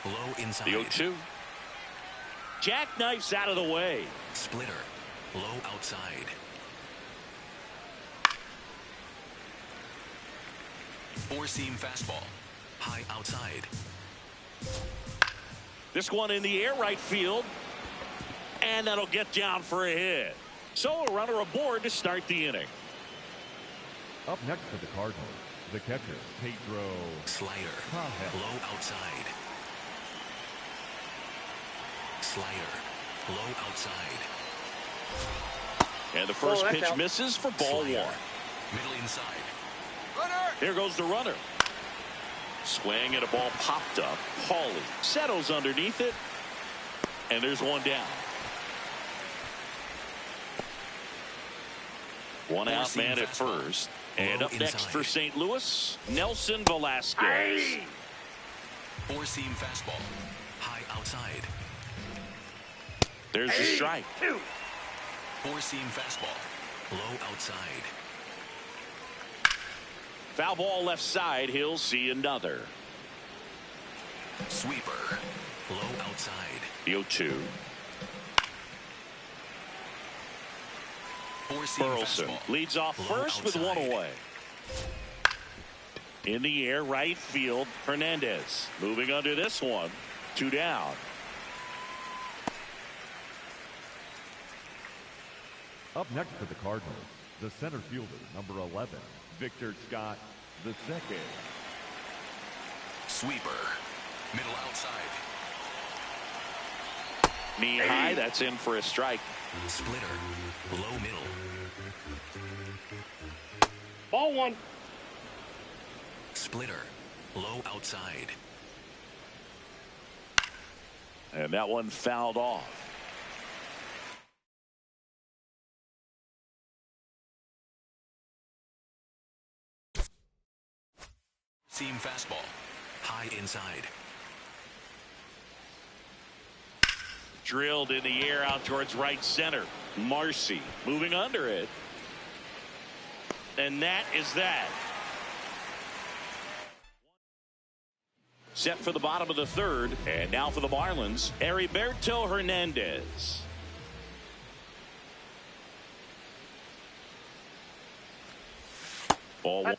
Low inside. The 0-2. Jackknifes out of the way. Splitter. Low outside. Four-seam fastball. High outside. This one in the air right field. And that'll get down for a hit. So a runner aboard to start the inning. Up next for the Cardinals, the catcher, Pedro. Slider. Low outside. Slider. Low outside. And the first pitch misses for ball one. Middle inside. Here goes the runner. Swing and a ball popped up. Hawley settles underneath it. And there's one down. One out man at first. And up next for St. Louis, Nelson Velasquez. Four-seam fastball. High outside. There's the strike. Four-seam fastball. Low outside. Foul ball left side. He'll see another. Sweeper. Low outside. The 0-2. Burleson leads off first with one away. In the air, right field, Hernandez. Moving under this one. Two down. Up next for the Cardinals, the center fielder, number 11, Victor Scott II. Sweeper. Middle outside. Knee high, that's in for a strike. Splitter. Low middle. Ball one. Splitter. Low outside. And that one fouled off. Seam fastball. High inside. Drilled in the air out towards right center. Marcy moving under it. And that is that. Set for the bottom of the third. And now for the Marlins, Heriberto Hernandez. Ball one.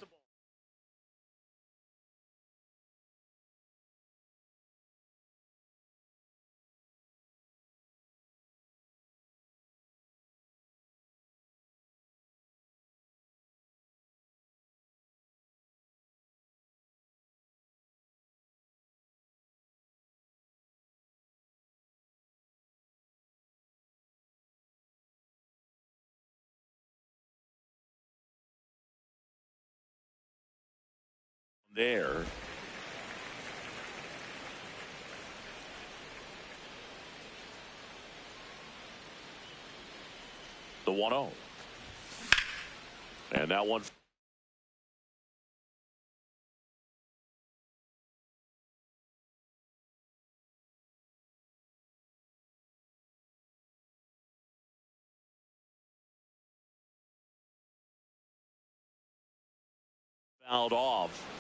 There. The 1-0. And that one. Fouled off.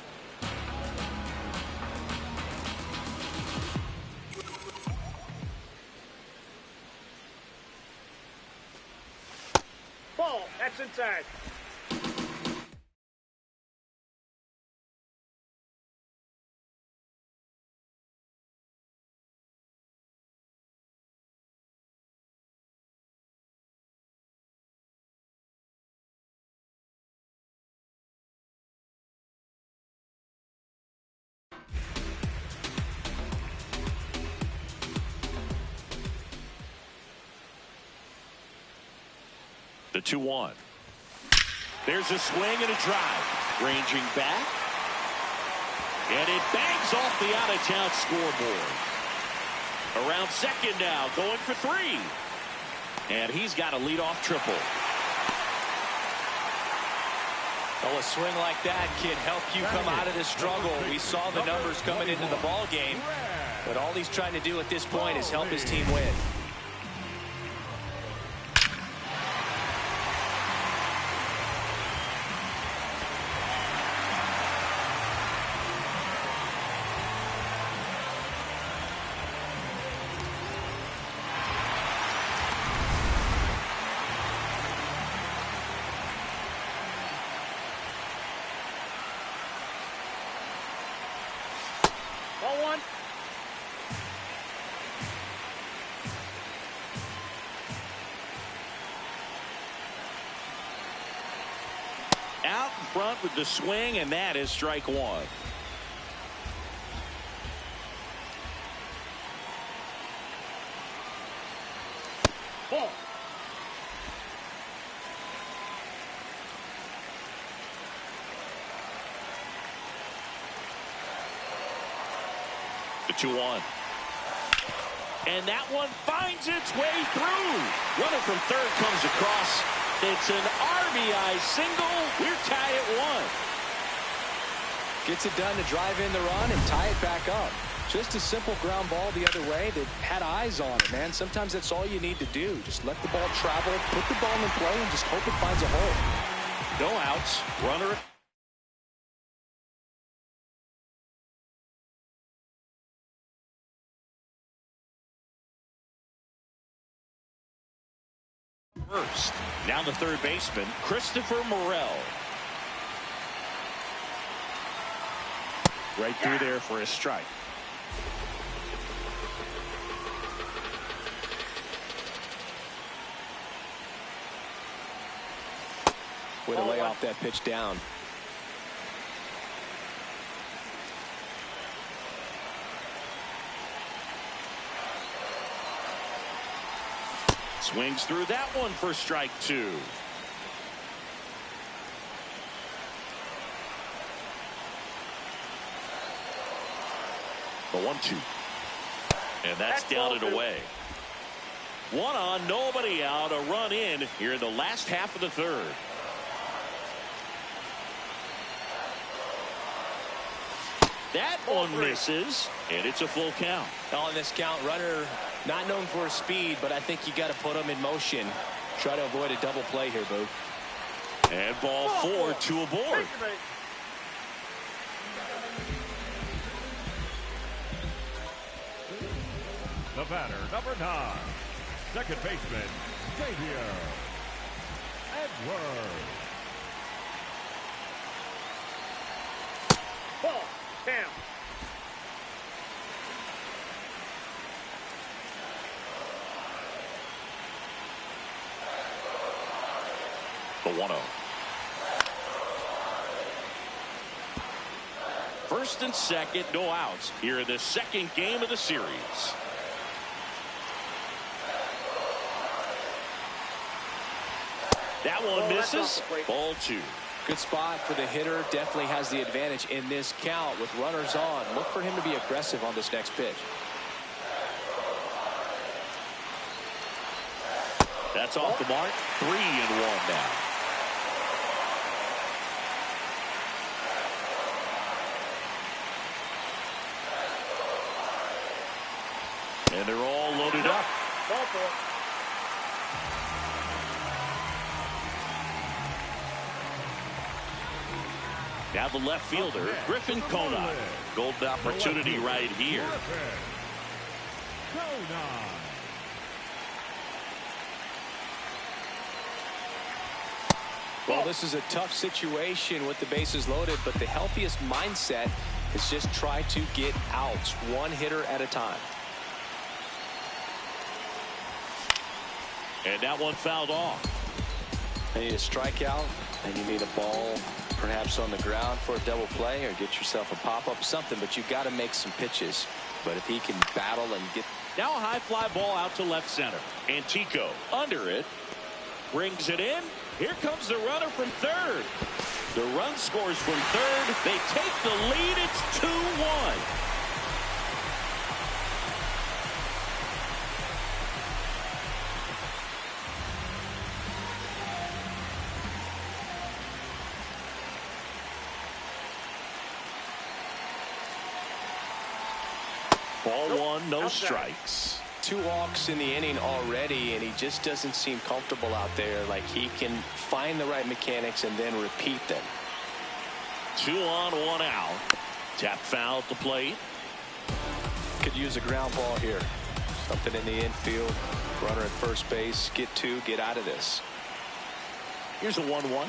Ball, that's inside. The 2-1. There's a swing and a drive. Ranging back. And it bangs off the out-of-town scoreboard. Around second now, going for three. And he's got a leadoff triple. Well, a swing like that can help you come out of this struggle. We saw the numbers coming into the ball game, but all he's trying to do at this point is help his team win. 1. Out in front with the swing, and that is strike 1. Ball. The 2-1. And that one finds its way through. Runner from third comes across. It's an RBI single. We're tied at 1. Gets it done to drive in the run and tie it back up. Just a simple ground ball the other way that had eyes on it, man. Sometimes that's all you need to do. Just let the ball travel, put the ball in play, and just hope it finds a hole. No outs. Runner. First. Now the third baseman, Christopher Morel. Right through there for a strike. Way to lay off that pitch down. Swings through that one for strike 2. The 1-2. And that's down and away. 1 on, nobody out. A run in here in the last half of the third. That one misses, and it's a full count. On this count, runner not known for his speed, but I think you got to put him in motion. Try to avoid a double play here, Boo. And ball 4, 2 aboard. The batter, number 9, second baseman, Xavier Edwards. Ball. Down. The 1-0. First and second, no outs here in the second game of the series. That one misses. Ball 2. Good spot for the hitter. Definitely has the advantage in this count with runners on. Look for him to be aggressive on this next pitch. That's off the mark. 3-1 now. And they're all loaded up. Ball 4. Now the left fielder, Griffin Conine. Golden opportunity right here. Well, this is a tough situation with the bases loaded, but the healthiest mindset is just try to get outs, one hitter at a time. And that one fouled off. You need a strikeout, and you need a ball perhaps on the ground for a double play, or get yourself a pop-up, something, but you've got to make some pitches. But if he can battle and get... Now a high fly ball out to left center. Antico under it. Brings it in. Here comes the runner from third. The run scores from third. They take the lead. It's 2-1. Ball 1, no strikes. 2 walks in the inning already, and he just doesn't seem comfortable out there. Like he can find the right mechanics and then repeat them. 2 on, 1 out. Tap foul at the plate. Could use a ground ball here. Something in the infield. Runner at first base. Get 2. Get out of this. Here's a 1-1.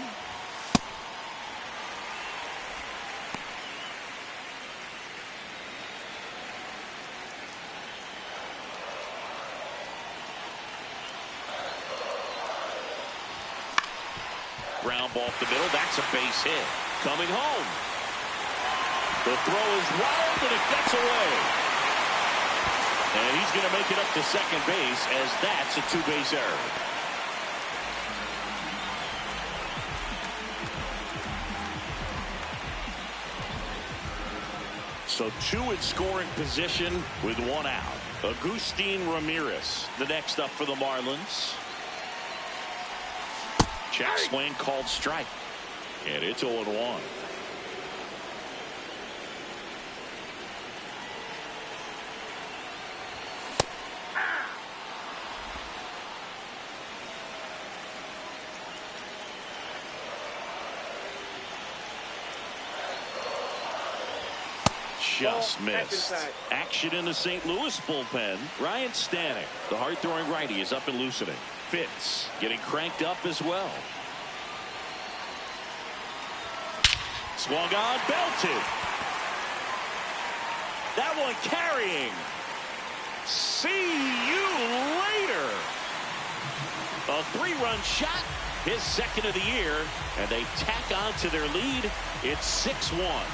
ground ball up the middle. That's a base hit. Coming home. The throw is wild, and it gets away. And he's going to make it up to second base, as that's a two-base error. So two in scoring position with one out. Agustin Ramirez, the next up for the Marlins. Check swing called strike. And it's 0-1. Just missed. Action in the St. Louis bullpen. Ryan Stanek, the hard-throwing righty, is up and loosening. Fitz getting cranked up as well. Swung on, belted. That one carrying. See you later. A 3-run shot, his second of the year, and they tack on to their lead. It's 6-1.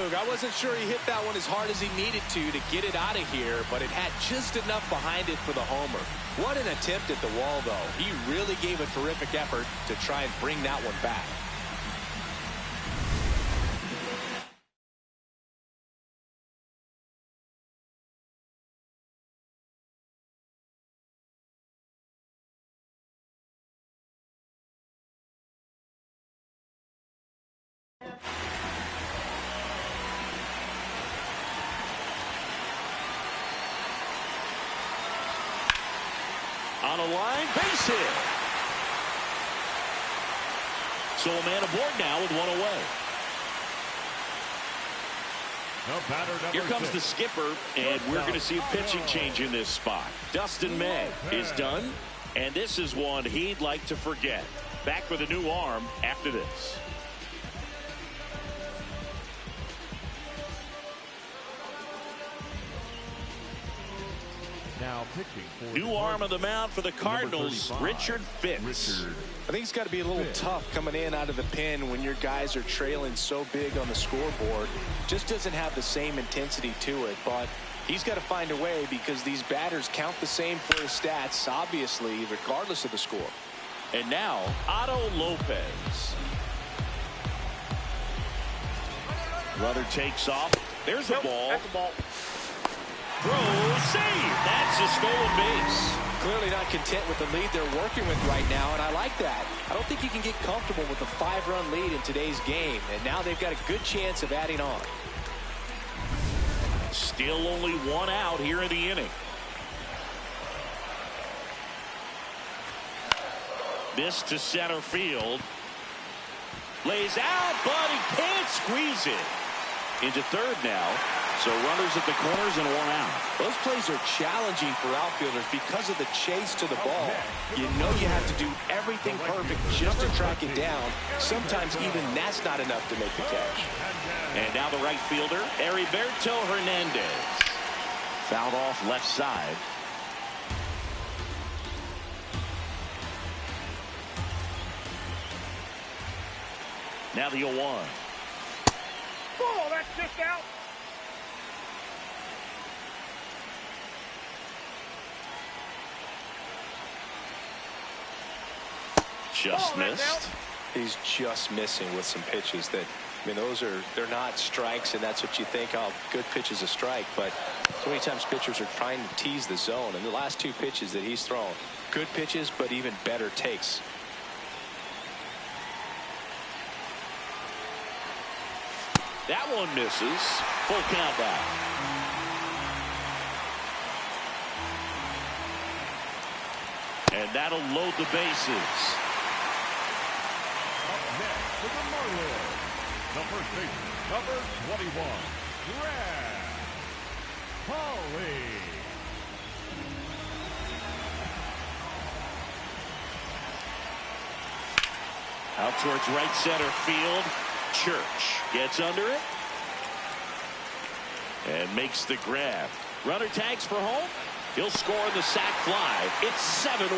I wasn't sure he hit that one as hard as he needed to get it out of here, but it had just enough behind it for the homer. What an attempt at the wall, though. He really gave a terrific effort to try and bring that one back. On a line, base hit. So a man aboard now with one away. Here comes the skipper, and we're going to see a pitching change in this spot. Dustin May is done, and this is one he'd like to forget. Back with a new arm after this. Now pitching for new arm of the mound for the Cardinals, Richard Fitz. I think it's got to be a little tough coming in out of the pen when your guys are trailing so big on the scoreboard. Just doesn't have the same intensity to it, but he's got to find a way because these batters count the same for his stats, obviously, regardless of the score. And now, Otto Lopez. Runner takes off. There's the ball. That's the ball. Throw, save. That's a stolen base. Clearly not content with the lead they're working with right now, and I like that. I don't think you can get comfortable with a 5-run lead in today's game, and now they've got a good chance of adding on. Still only one out here in the inning. This to center field. Lays out, but he can't squeeze it. Into third now. So runners at the corners and one out. Those plays are challenging for outfielders because of the chase to the ball. You know you have to do everything perfect just to track it down. Sometimes even that's not enough to make the catch. And now the right fielder, Heriberto Hernandez. Fouled off left side. Now the 0-1. Oh, that's just out. Just missed. He's just missing with some pitches that, I mean, they're not strikes, and that's what you think, oh, good pitch is a strike, but so many times pitchers are trying to tease the zone, and the last two pitches that he's thrown, good pitches, but even better takes. That one misses. Full count back. And that'll load the bases. Up next for the Marlins, the first baseman, number 21, Brad Holly. Out towards right center field. Church gets under it. And makes the grab. Runner tags for home. He'll score on the sac fly. It's 7-1.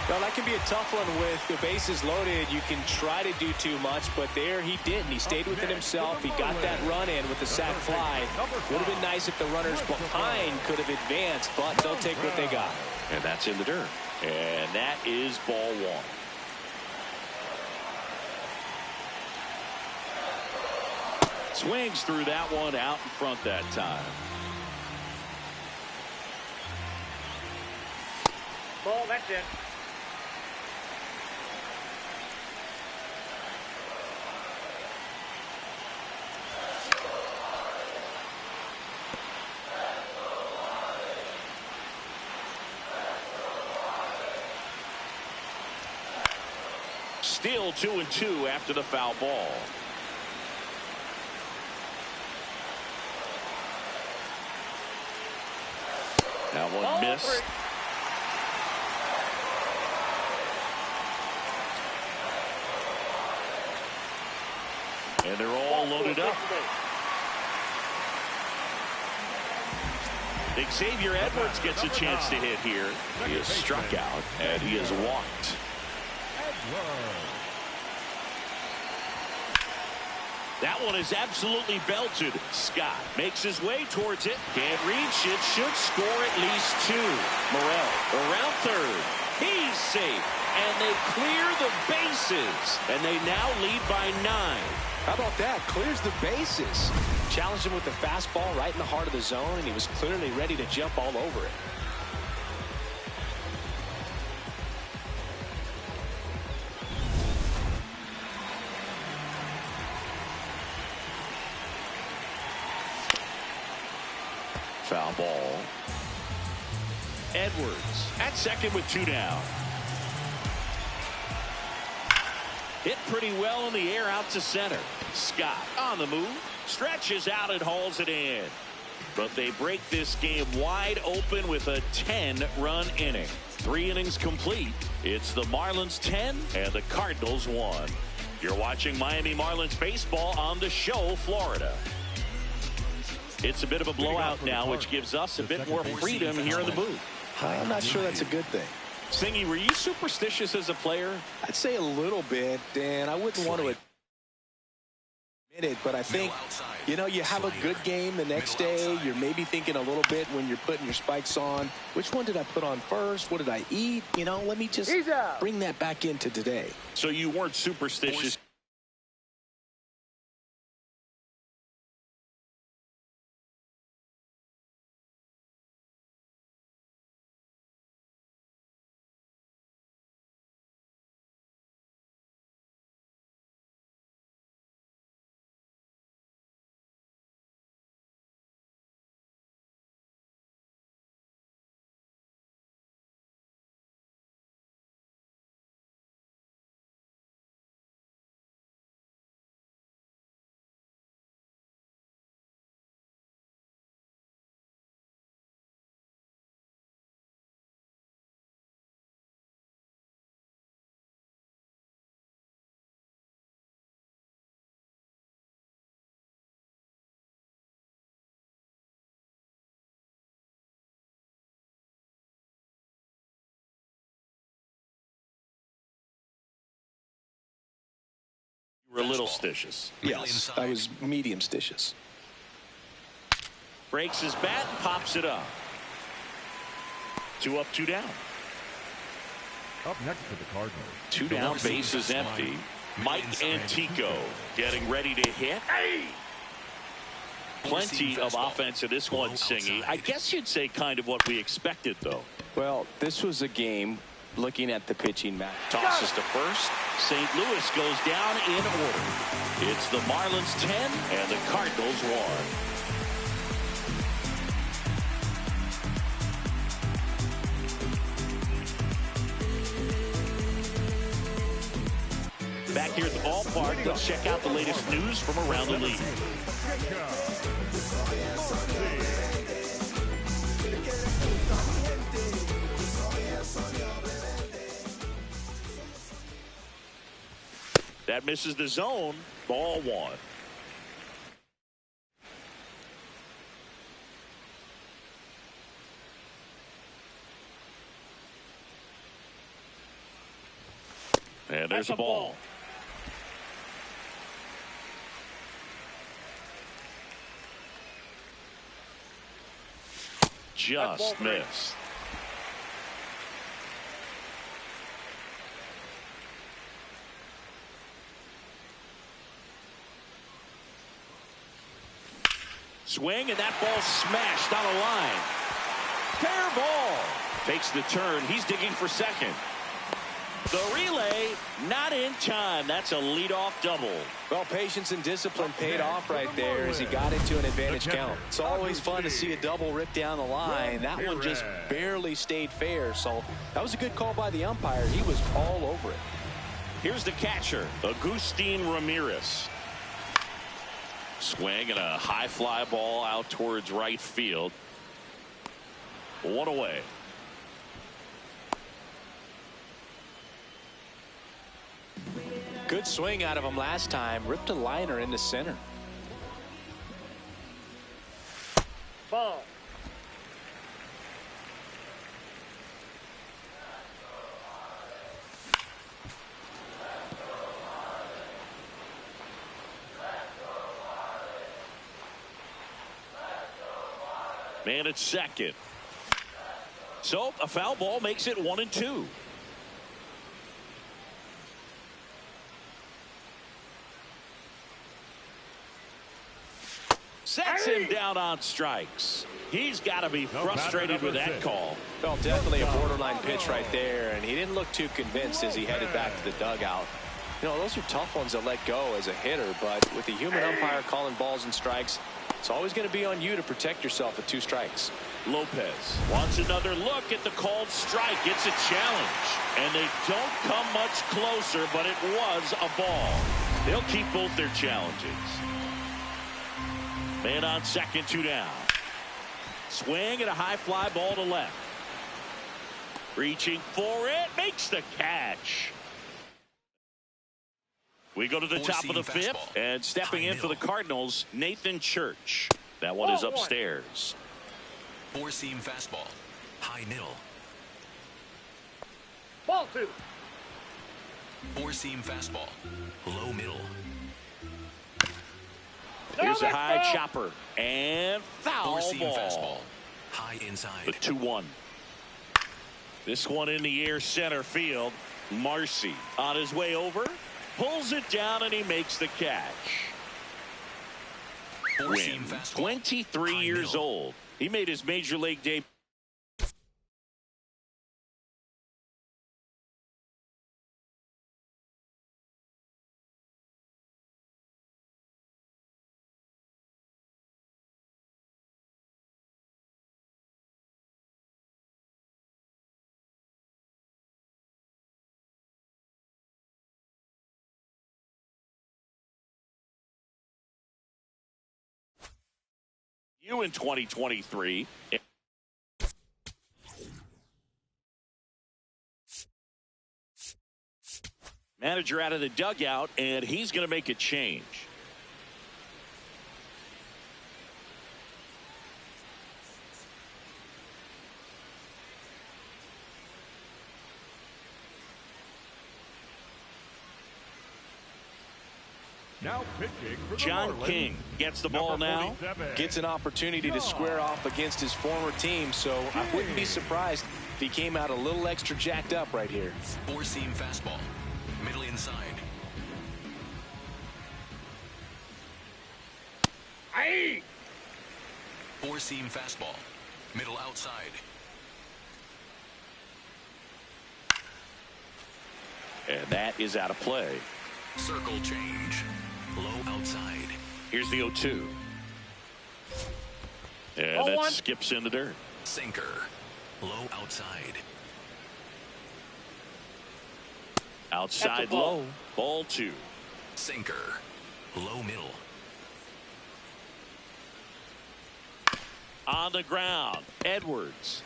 Well, that can be a tough one with the bases loaded. You can try to do too much, but there he didn't. He stayed within himself. He got that run in with the sac fly. Would have been nice if the runners behind could have advanced, but they'll take what they got. And that's in the dirt. And that is ball one. Swings through that one out in front that time. Ball, that's it. Still 2-2 after the foul ball. That one missed. And they're all loaded up. Xavier Edwards gets a chance to hit here. He is struck out and he is walked. That one is absolutely belted. Scott makes his way towards it. Can't reach it. Should score at least two. Morel around third. He's safe. And they clear the bases. And they now lead by 9. How about that? Clears the bases. Challenged him with the fastball right in the heart of the zone, and he was clearly ready to jump all over it. Foul ball. Edwards at second with 2 down. Hit pretty well in the air out to center. Scott on the move. Stretches out and hauls it in. But they break this game wide open with a 10-run inning. 3 innings complete. It's the Marlins 10 and the Cardinals 1. You're watching Miami Marlins baseball on the show, Florida. It's a bit of a blowout now, which gives us a bit more freedom here in the booth. I'm not sure that's a good thing. Singy, were you superstitious as a player? I'd say a little bit, Dan. I wouldn't want to admit it, but I think, you know, you have a good game the next day. You're maybe thinking a little bit when you're putting your spikes on. Which one did I put on first? What did I eat? You know, let me just bring that back into today. So you weren't superstitious. We're a little stitious. Yes, I was medium stitious. Breaks his bat and pops it up. 2 up, 2 down. Up next for the Cardinals. 2 down, base is empty. Mike Antico getting ready to hit. Plenty of offense in this one, Singy. I guess you'd say kind of what we expected, though. Well, this was a game looking at the pitching match. Tosses to first. St. Louis goes down in order. It's the Marlins 10 and the Cardinals 1. Back here at the ballpark, let's check out the latest news from around the league. That misses the zone. Ball 1. And there's a ball. Just missed. Swing, and that ball smashed on a line. Fair ball. Takes the turn. He's digging for second. The relay not in time. That's a leadoff double. Well, patience and discipline paid off right there as he got into an advantage count. It's always fun to see a double rip down the line. That one just barely stayed fair, so that was a good call by the umpire. He was all over it. Here's the catcher, Agustin Ramirez. Swing and a high fly ball out towards right field. One away. Good swing out of him last time. Ripped a liner into center. Ball. Man at second. So a foul ball makes it 1-2. Sets him down on strikes. He's got to be frustrated with that call. Well, definitely a borderline pitch right there, and he didn't look too convinced as he headed back to the dugout. You know, those are tough ones to let go as a hitter, but with the human umpire calling balls and strikes, it's always going to be on you to protect yourself with 2 strikes. Lopez wants another look at the called strike. It's a challenge, and they don't come much closer, but it was a ball. They'll keep both their challenges. Man on second, 2 down. Swing and a high fly ball to left. Reaching for it, makes the catch. We go to the top of the 5th, and stepping in for the Cardinals, Nathan Church. That one is upstairs. 4-seam fastball. High middle. Ball 2. 4-seam fastball. Low middle. Here's a high chopper and foul 4-seam ball. fastball. High inside. The 2-1. This one in the air center field. Marcy on his way over. Pulls it down and he makes the catch. 4-seam fastball. 23 years old. He made his major league debut. In 2023. Manager out of the dugout, and he's going to make a change. Now pitching for the John Marlins, King gets the ball now. Gets an opportunity to square off against his former team, so I wouldn't be surprised if he came out a little extra jacked up right here. 4-seam fastball. Middle inside. Aye. 4-seam fastball. Middle outside. And that is out of play. Circle change. Low outside. Here's the 0-2. And that skips in the dirt. Sinker. Low outside. Outside low. Ball 2. Sinker. Low middle. On the ground. Edwards.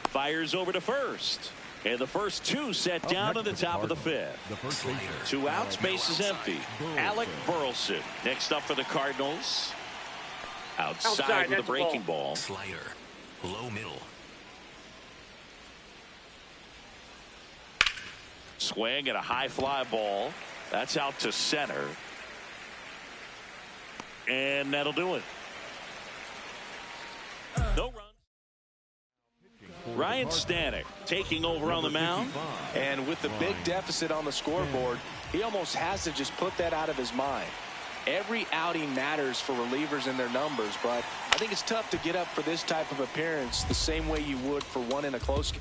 Fires over to first. And the first 2 set down at the top of the 5th. 2 outs, base is empty. Alec Burleson next up for the Cardinals. Outside with a breaking ball. Slider. Low middle. Swing and a high fly ball. That's out to center. And that'll do it. No runs. Ryan Stanek taking over on the mound. And with the big deficit on the scoreboard, he almost has to just put that out of his mind. Every outing matters for relievers and their numbers, but I think it's tough to get up for this type of appearance the same way you would for one in a close game.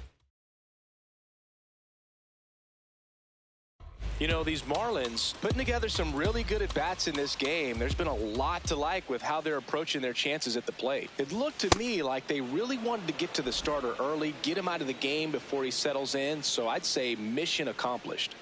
You know, these Marlins putting together some really good at-bats in this game. There's been a lot to like with how they're approaching their chances at the plate. It looked to me like they really wanted to get to the starter early, get him out of the game before he settles in, so I'd say mission accomplished.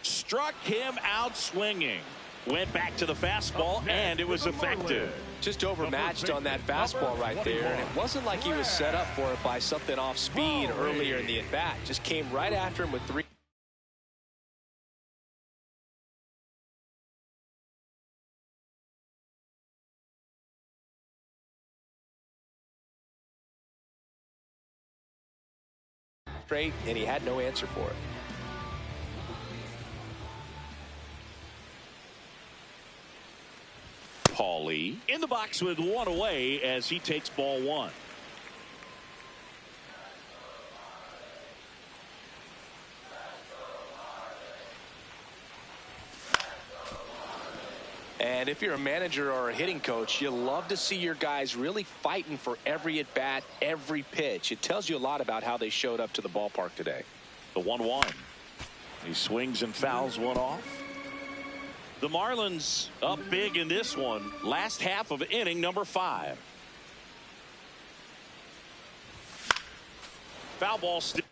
Struck him out swinging. Went back to the fastball, and it was effective. Just overmatched on that fastball right there, and it wasn't like he was set up for it by something off speed earlier in the at-bat. Just came right after him with 3. Straight, and he had no answer for it. Paulie in the box with one away as he takes ball one. And if you're a manager or a hitting coach, you love to see your guys really fighting for every at-bat, every pitch. It tells you a lot about how they showed up to the ballpark today. The 1-1. He swings and fouls one off. The Marlins up big in this one. Last half of inning number 5. Foul ball still.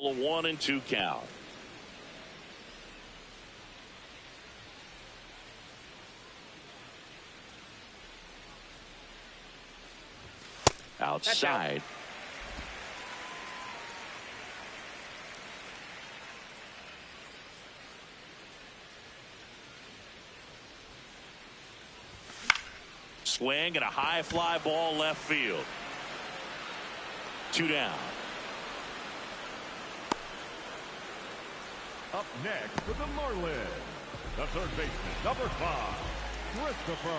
A 1-2 count. Outside. Swing and a high fly ball left field. 2 down. Up next for the Marlins, the third baseman, number 5, Christopher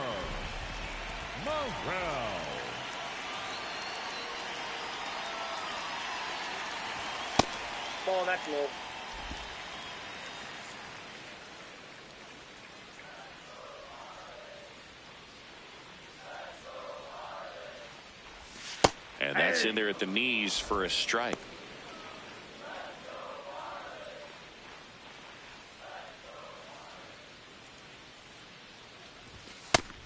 Morel. Ball, that's low. And that's in there at the knees for a strike.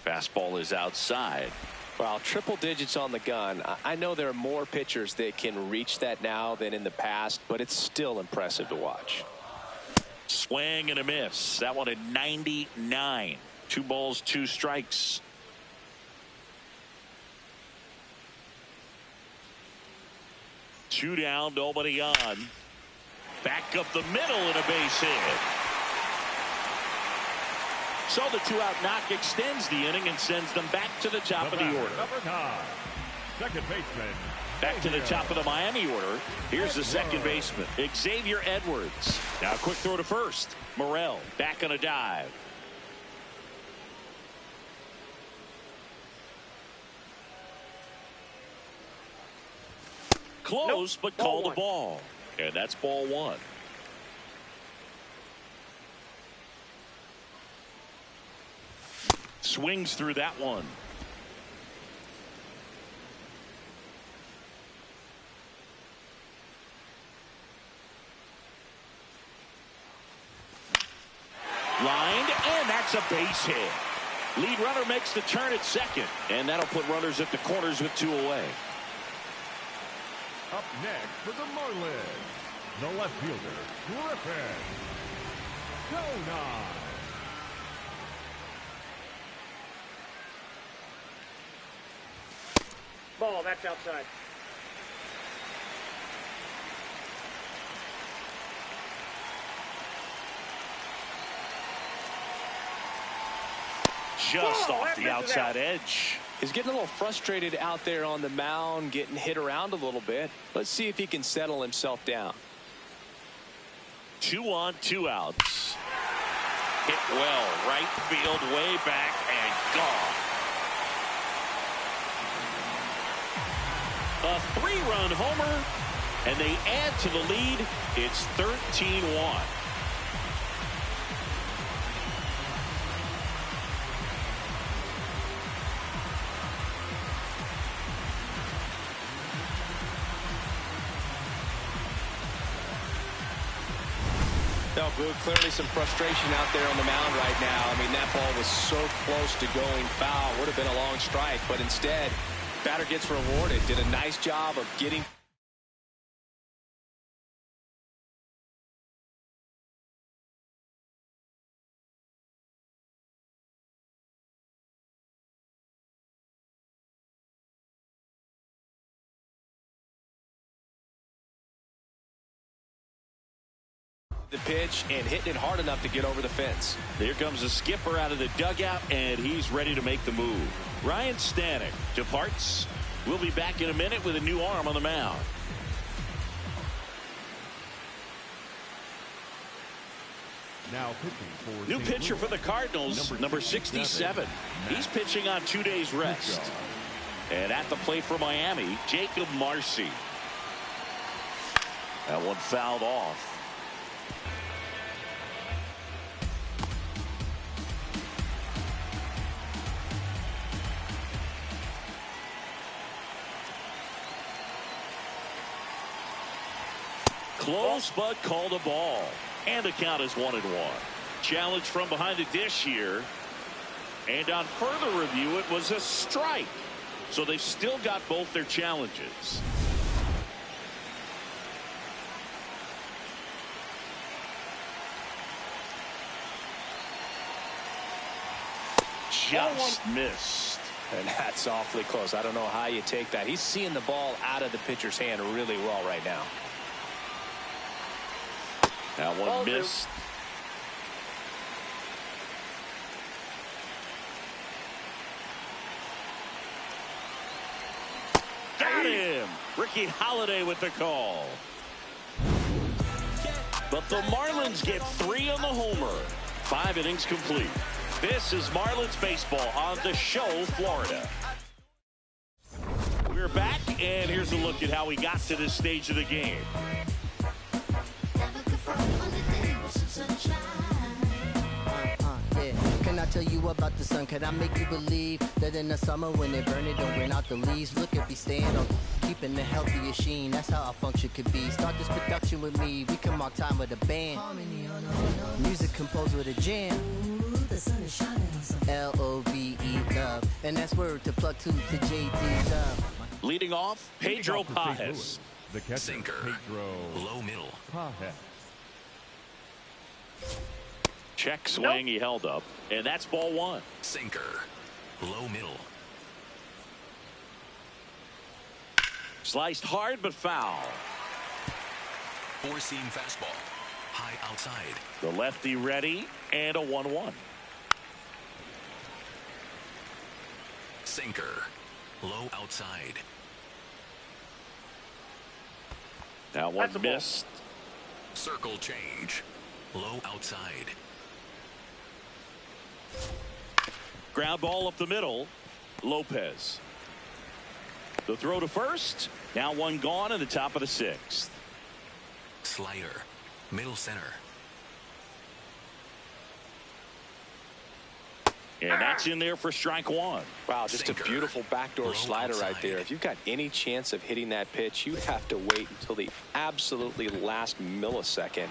Fastball is outside. Well, triple digits on the gun. I know there are more pitchers that can reach that now than in the past, but it's still impressive to watch. Swing and a miss. That one at 99. 2 balls, 2 strikes. Two down, nobody on. Back up the middle and a base hit. So the 2-out knock extends the inning and sends them back to the top of the order. Number 9, second baseman. Back to the top of the Miami order. Here's the second baseman, Xavier Edwards. Now a quick throw to first. Morel back on a dive. Close, but called a ball. And that's ball 1. Swings through that one. Lined, and that's a base hit. Lead runner makes the turn at second, and that'll put runners at the corners with 2 away. Up next for the Marlins, the left fielder, Griffin Conine. Ball, that's outside. Just Whoa, off that the misses outside out. edge. He's getting a little frustrated out there on the mound, getting hit around a little bit. Let's see if he can settle himself down. 2 on, 2 outs. Hit well, right field, way back, and gone. A 3-run homer, and they add to the lead. It's 13-1. No, Boog, clearly some frustration out there on the mound right now. I mean, that ball was so close to going foul. Would have been a long strike, but instead, batter gets rewarded. Did a nice job of getting. The pitch and hitting it hard enough to get over the fence. There comes the skipper out of the dugout, and he's ready to make the move. Ryan Stanek departs. We'll be back in a minute with a new arm on the mound. Now pitching for New St. pitcher Louis, for the Cardinals, number 67. He's pitching on 2 days rest. And at the plate for Miami, Jacob Marcy. That one fouled off. Close, but called a ball. And the count is 1-1. Challenge from behind the dish here. And on further review, it was a strike. So they've still got both their challenges. just missed. And that's awfully close. I don't know how you take that. He's seeing the ball out of the pitcher's hand really well right now. That one missed. Got him. Ricky Holiday with the call. But the Marlins get 3 on the homer. 5 innings complete. This is Marlins baseball on the show, Florida. We're back, and here's a look at how we got to this stage of the game. Can I tell you about the sun? Can I make you believe that in the summer when they burn it, don't burn out the leaves? Look at me staying on, keeping the healthiest sheen. That's how our function could be. Start this production with me. We can mark time with a band. Music composed with a jam. L-O-V-E, love. And that's word to plug to J.D. Love. Leading off, Pedro Pajes. The catcher, Sinker. Pedro Low middle. Pajes. Check swing, he held up, and that's ball 1. Sinker. Low middle. Sliced hard but foul. Four-seam fastball. High outside. The lefty ready, and a 1-1. Sinker. Low outside. That one That's a ball. missed. Circle change. Low outside. Ground ball up the middle. Lopez. The throw to first. Now one gone in the top of the 6th. Slider. Middle center. And that's in there for strike 1. Wow, just Sinker. a beautiful backdoor Low slider right outside. there. If you've got any chance of hitting that pitch, you have to wait until the absolutely last millisecond.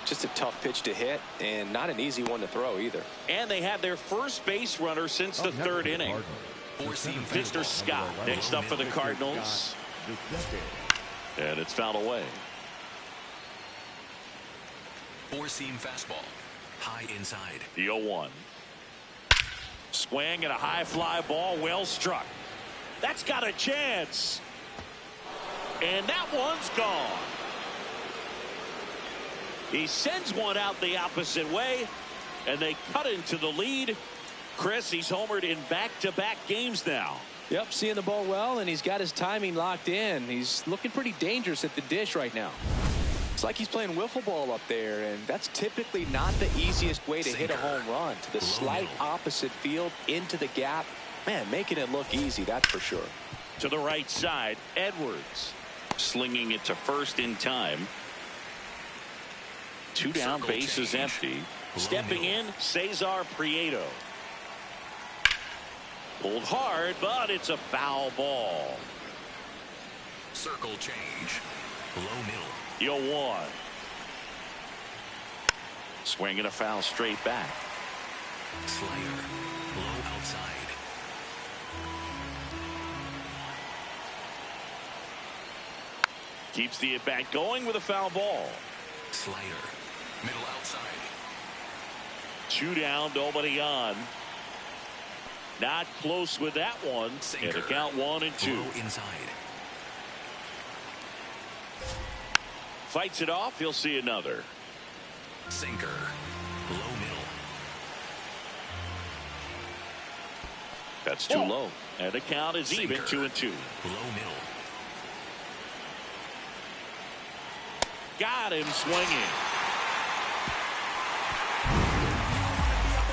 Just a tough pitch to hit, and not an easy one to throw either. And they had their first base runner since the Up next 3rd for the inning. Cardinals, Four-seam Mr. fastball. Scott next up for the Cardinals. And it's fouled away. Four-seam fastball. High inside. The 0-1. Swing and a high fly ball, well struck. That's got a chance. And that one's gone. He sends one out the opposite way, and they cut into the lead. Chris, he's homered in back-to-back games now. Yep, seeing the ball well, and he's got his timing locked in. He's looking pretty dangerous at the dish right now. It's like he's playing wiffle ball up there, and that's typically not the easiest way to hit a Sinker. home run. To the slight opposite field, into the gap. Man, making it look easy, that's for sure. To the right side, Edwards. Slinging it to first in time. 2 down, Circle base is change. empty. Low Stepping middle. in, Cesar Prieto. Pulled hard, but it's a foul ball. Circle change. Low middle. The 0-1. Swing and a foul straight back. Slider. Low outside. Keeps the at-bat going with a foul ball. Slider. Middle outside. 2 down, nobody on. Not close with that one. Sinker. And a count 1-2. Low inside. Fights it off. He'll see another. Sinker. Low middle. That's too low. And the count is even, Sinker. 2-2. Low middle. Got him swinging.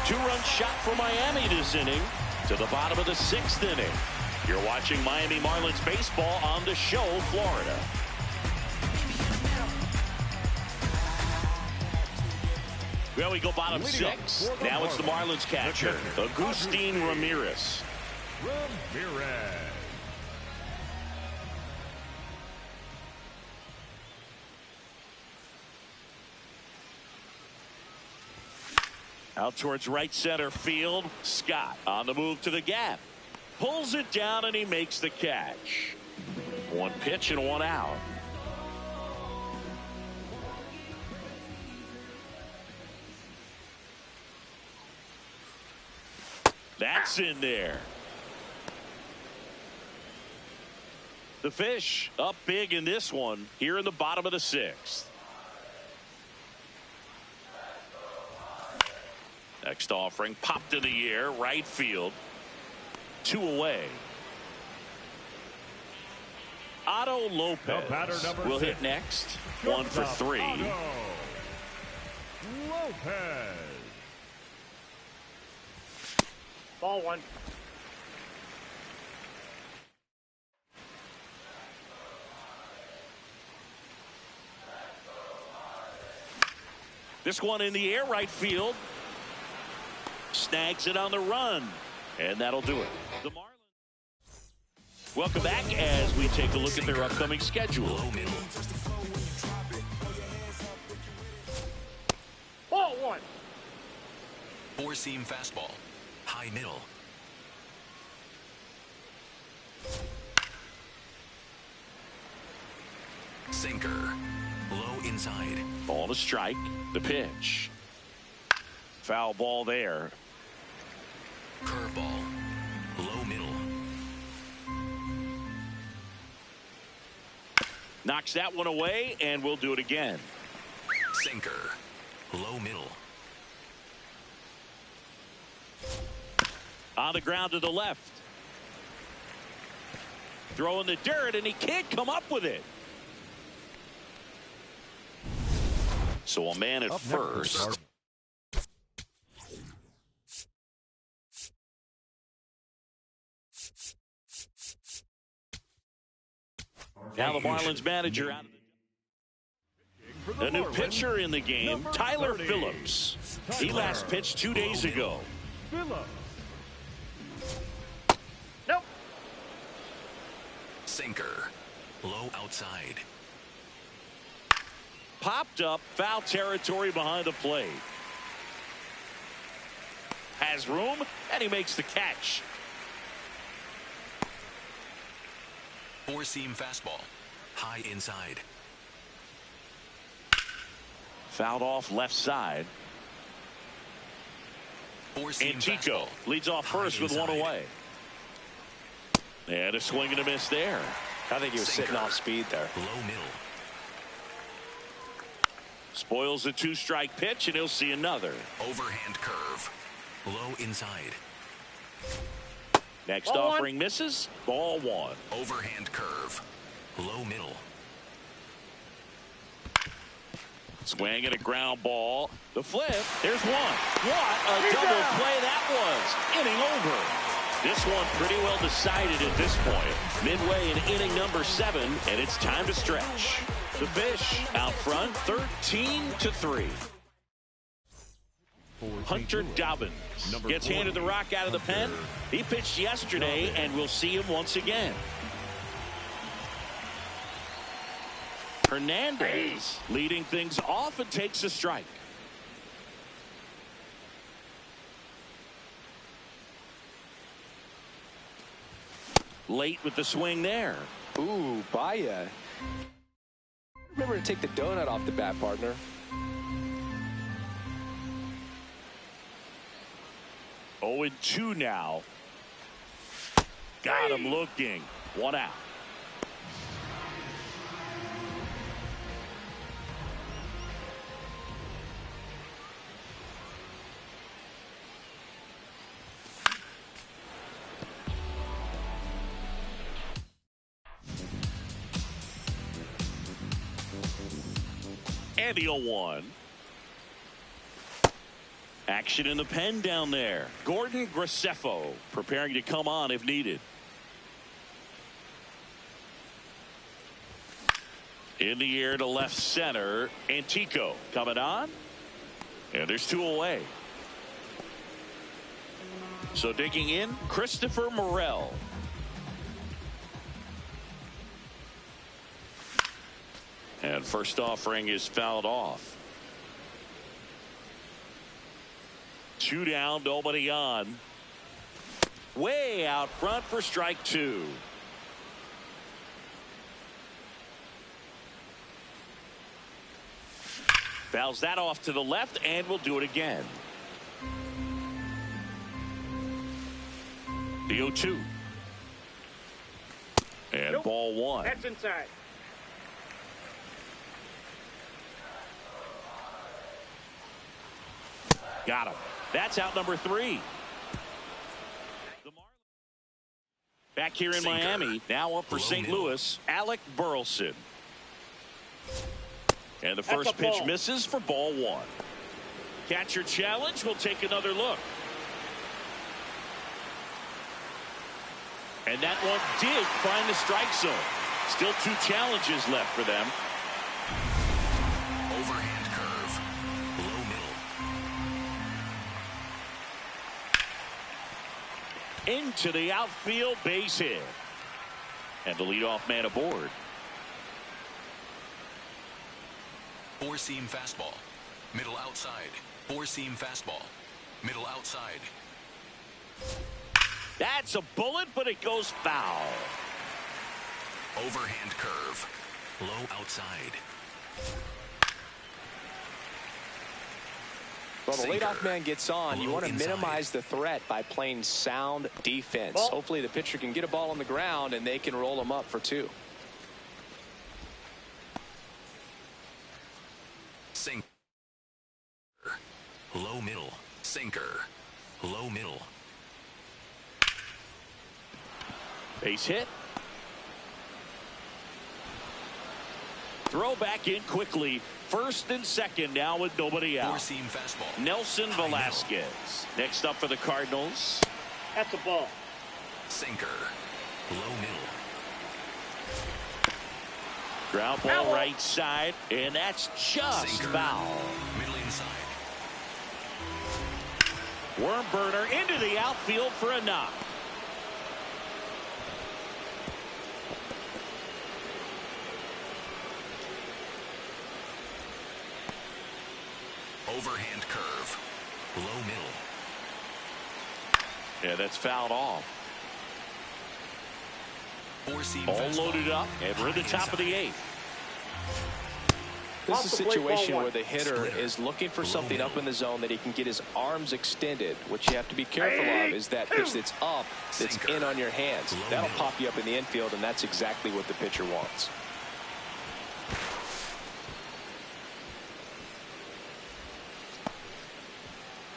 2-run shot for Miami this inning. To the bottom of the 6th inning. You're watching Miami Marlins baseball on the show, Florida. Well, we go bottom Leading up 6. for the Now it's the Marlins catcher, Agustin Ramirez. Ramirez. Out towards right center field. Scott on the move to the gap. Pulls it down and he makes the catch. 1 pitch and 1 out. That's in there. The Fish up big in this one here in the bottom of the 6th. Next offering popped in the air, right field. 2 away. Otto Lopez will hit next. 1 for 3. Otto Lopez. Ball 1. This one in the air, right field. Snags it on the run. And that'll do it. The Marlins. Welcome back as we take a look at their upcoming schedule. Low middle. Ball 1. 4-seam fastball. High middle. Sinker. Low inside. Ball to strike. The pitch. Foul ball there. Curveball. Low middle. Knocks that one away, and we'll do it again. Sinker. Low middle. On the ground to the left. Throwing the dirt, and he can't come up with it. So a man at first. Now the Marlins manager out of the new pitcher in the game, Tyler Phillips. He last pitched 2 days ago. Phillips. Nope. Sinker. Low outside. Popped up, foul territory behind the plate. Has room, and he makes the catch. 4-seam fastball. High inside. Fouled off left side. 4-seam Antico fastball. leads off first with one inside. away. And a swing and a miss there. I think he was sitting off speed there. Low middle. Spoils the 2-strike pitch, and he'll see another. Overhand curve. Low inside. Next Ball offering misses. Ball 1. Overhand curve. Low middle. Swing and a ground ball. The flip. There's one. What a double play that was. Inning over. This one pretty well decided at this point. Midway in inning number 7, and it's time to stretch. The Fish out front 13-3. Hunter Dobbins gets handed the rock out of the pen. He pitched yesterday, and we'll see him once again. Hernandez leading things off and takes a strike. Late with the swing there. Ooh, Baya. Remember to take the donut off the bat, partner. Oh, 2 now. Got him looking. 1 out. And the 0-1. Action in the pen down there. Gordon Graceffo preparing to come on if needed. In the air to left center. Antico coming on. And there's 2 away. So digging in, Christopher Morel. And first offering is fouled off. 2 down, nobody on. Way out front for strike 2. Fouls that off to the left, and we'll do it again. The 0-2. And Nope. ball one. That's inside. Got him. That's out number 3. The Marlins back here in Sinker. Miami. Now up for Low St. middle. Louis. Alec Burleson. And the That's first a pitch ball. misses for ball one. Catcher challenge. We'll take another look. And that one did find the strike zone. Still 2 challenges left for them. Overhand curve. Low middle. Into the outfield, base hit. And the leadoff man aboard. Four-seam fastball. Middle outside. Four-seam fastball. Middle outside. That's a bullet, but it goes foul. Overhand curve. Low outside. Well, the Sinker. leadoff man gets on. You Low want to inside. minimize the threat by playing sound defense. Ball. Hopefully the pitcher can get a ball on the ground and they can roll him up for 2. Sinker. Low middle. Sinker. Low middle. Base hit. Throw back in quickly. First and second now with nobody out. Four-seam fastball. Nelson High middle. Velasquez. Next up for the Cardinals. That's a ball. Sinker. Low middle. Ground ball Foul. right side. And that's just Sinker. foul. Middle inside. Worm burner into the outfield for a knock. Overhand curve. Low middle. Yeah, that's fouled off. Four-seam All fastball. loaded up, and we're at the High top of the inside. 8th. This is a Off the plate, ball situation one. where the hitter Splitter. is looking for Low something up middle. in the zone that he can get his arms extended. What you have to be careful of is that pitch that's up, that's Sinker. in on your hands. Low That'll middle. pop you up in the infield, and that's exactly what the pitcher wants.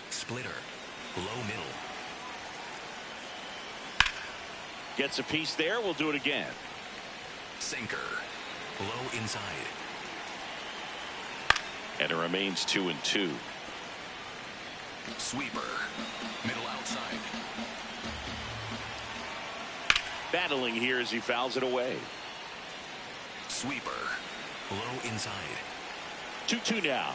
Splitter. Low middle. Gets a piece there. We'll do it again. Sinker. Low inside. And it remains 2-2. Sweeper. Middle outside. Battling here as he fouls it away. Sweeper. Low inside. 2-2 now.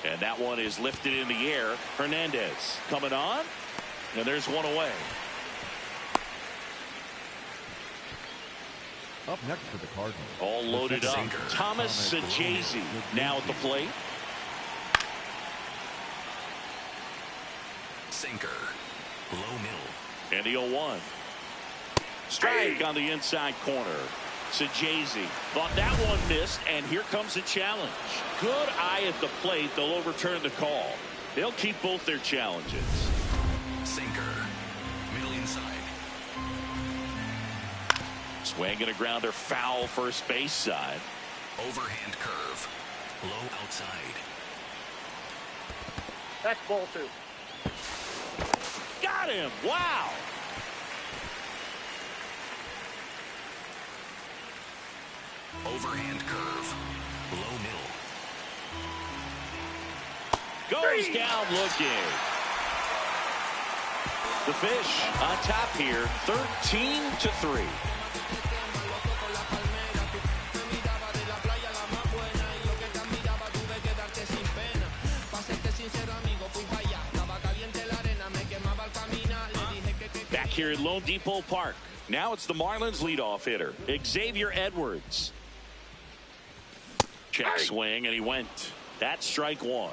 And that one is lifted in the air. Hernandez coming on. And there's one away. Up next for the Cardinals. All loaded up. Sinker. Thomas Fanchise now at the plate. Sinker. Low middle. And the 0-1. Strike on the inside corner. Sajazi thought that one missed, and here comes a challenge. Good eye at the plate. They'll overturn the call. They'll keep both their challenges. Sinker. Middle inside. Swing and a grounder foul first base side. Overhand curve. Low outside. That's ball 2. Got him. Wow. Overhand curve. Low middle. Goes down looking. The Fish on top here, 13-3. Back here at Lone Depot Park. Now it's the Marlins leadoff hitter, Xavier Edwards. Check swing, and he went. That's strike one.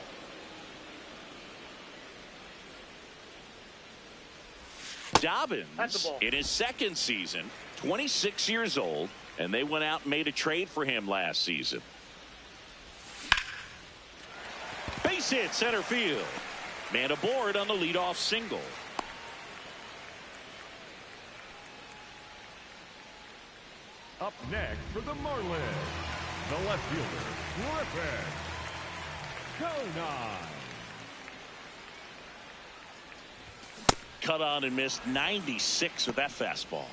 That's Dobbins the ball. in his second season, 26 years old, and they went out and made a trade for him last season. Base hit center field. Man aboard on the leadoff single. Up next for the Marlins, the left fielder, Griffin Conine. Cut on and missed 96 with that fastball.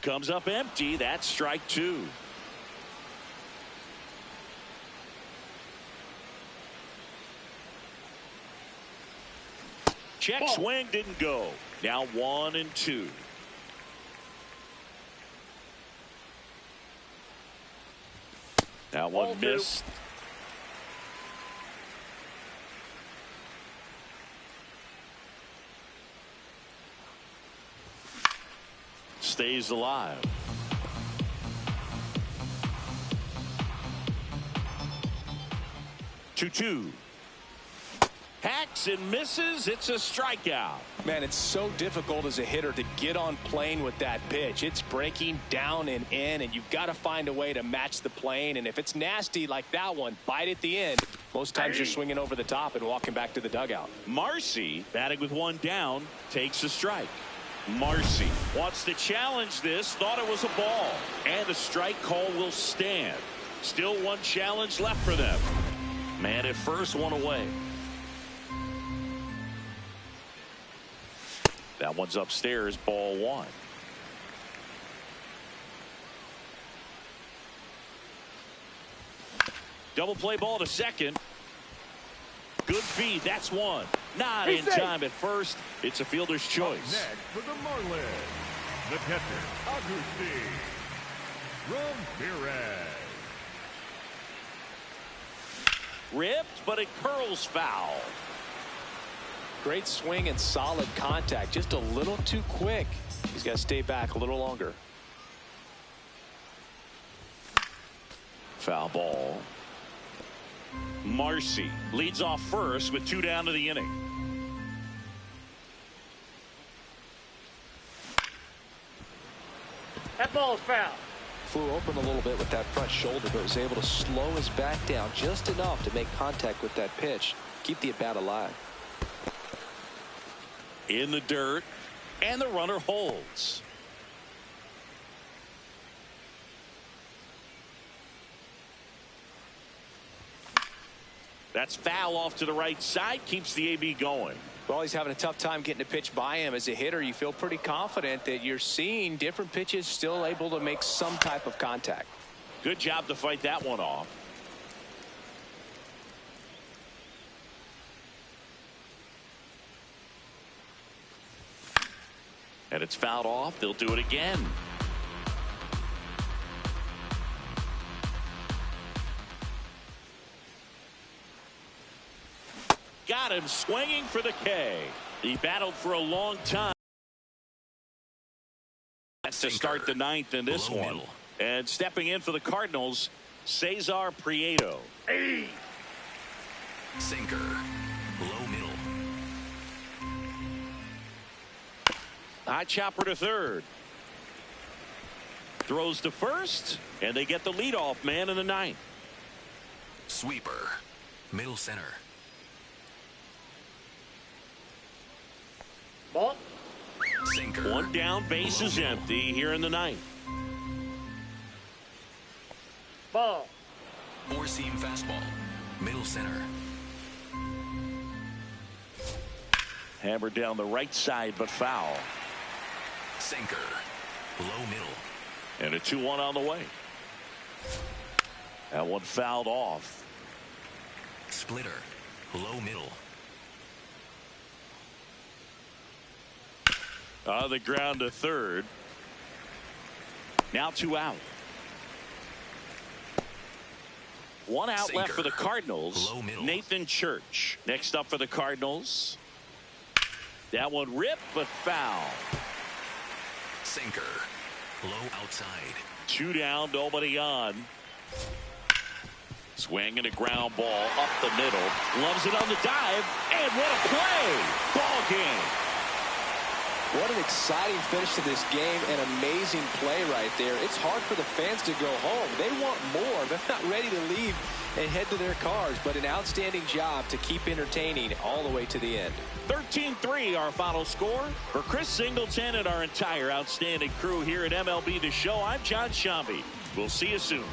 Comes up empty. That's strike two. Check swing didn't go. Now 1-2. That one missed. Stays alive. Two. Hacks and misses. It's a strikeout. Man, it's so difficult as a hitter to get on plane with that pitch. It's breaking down and in, and you've got to find a way to match the plane. And if it's nasty like that one, bite at the end. Most times you're swinging over the top and walking back to the dugout. Marcy, batting with one down, takes a strike. Marcy wants to challenge this, thought it was a ball, and the strike call will stand. Still one challenge left for them. Man at first, one away. That one's upstairs, ball one. Double play ball to second. Good feed, that's one. Not in time at first. It's a fielder's choice. Next for the Marlins, the catcher, Agustin Ramirez. Ripped, but it curls foul. Great swing and solid contact. Just a little too quick. He's got to stay back a little longer. Foul ball. Marcy leads off first with 2 down to the inning. That ball is foul. Flew open a little bit with that front shoulder, but was able to slow his back down just enough to make contact with that pitch. Keep the at-bat alive. In the dirt, and the runner holds. That's foul off to the right side, keeps the AB going. Well, he's having a tough time getting a pitch by him. As a hitter, you feel pretty confident that you're seeing different pitches still able to make some type of contact. Good job to fight that one off. And it's fouled off. They'll do it again. Got him swinging for the K. He battled for a long time. That's to start the ninth in this one. Middle. And stepping in for the Cardinals, Cesar Prieto. Sinker. Low middle. High chopper to third. Throws to first, and they get the leadoff man in the ninth. Sweeper. Middle center. Ball. Sinker. One down, base is empty here in the ninth. Ball. Four-seam fastball. Middle center. Hammered down the right side, but foul. Sinker. Low middle. And a 2-1 on the way. That one fouled off. Splitter. Low middle. On the ground to third. Now 2 out. 1 out left for the Cardinals. Low middle. Nathan Church next up for the Cardinals. That one ripped, but foul. Sinker. Low outside. 2 down, nobody on. Swing and a ground ball up the middle. Loves it on the dive, and what a play! Ball game. What an exciting finish to this game. An amazing play right there. It's hard for the fans to go home. They want more. They're not ready to leave and head to their cars, but an outstanding job to keep entertaining all the way to the end. 13-3 our final score. For Chris Singleton and our entire outstanding crew here at MLB The Show, I'm John Shambi. We'll see you soon.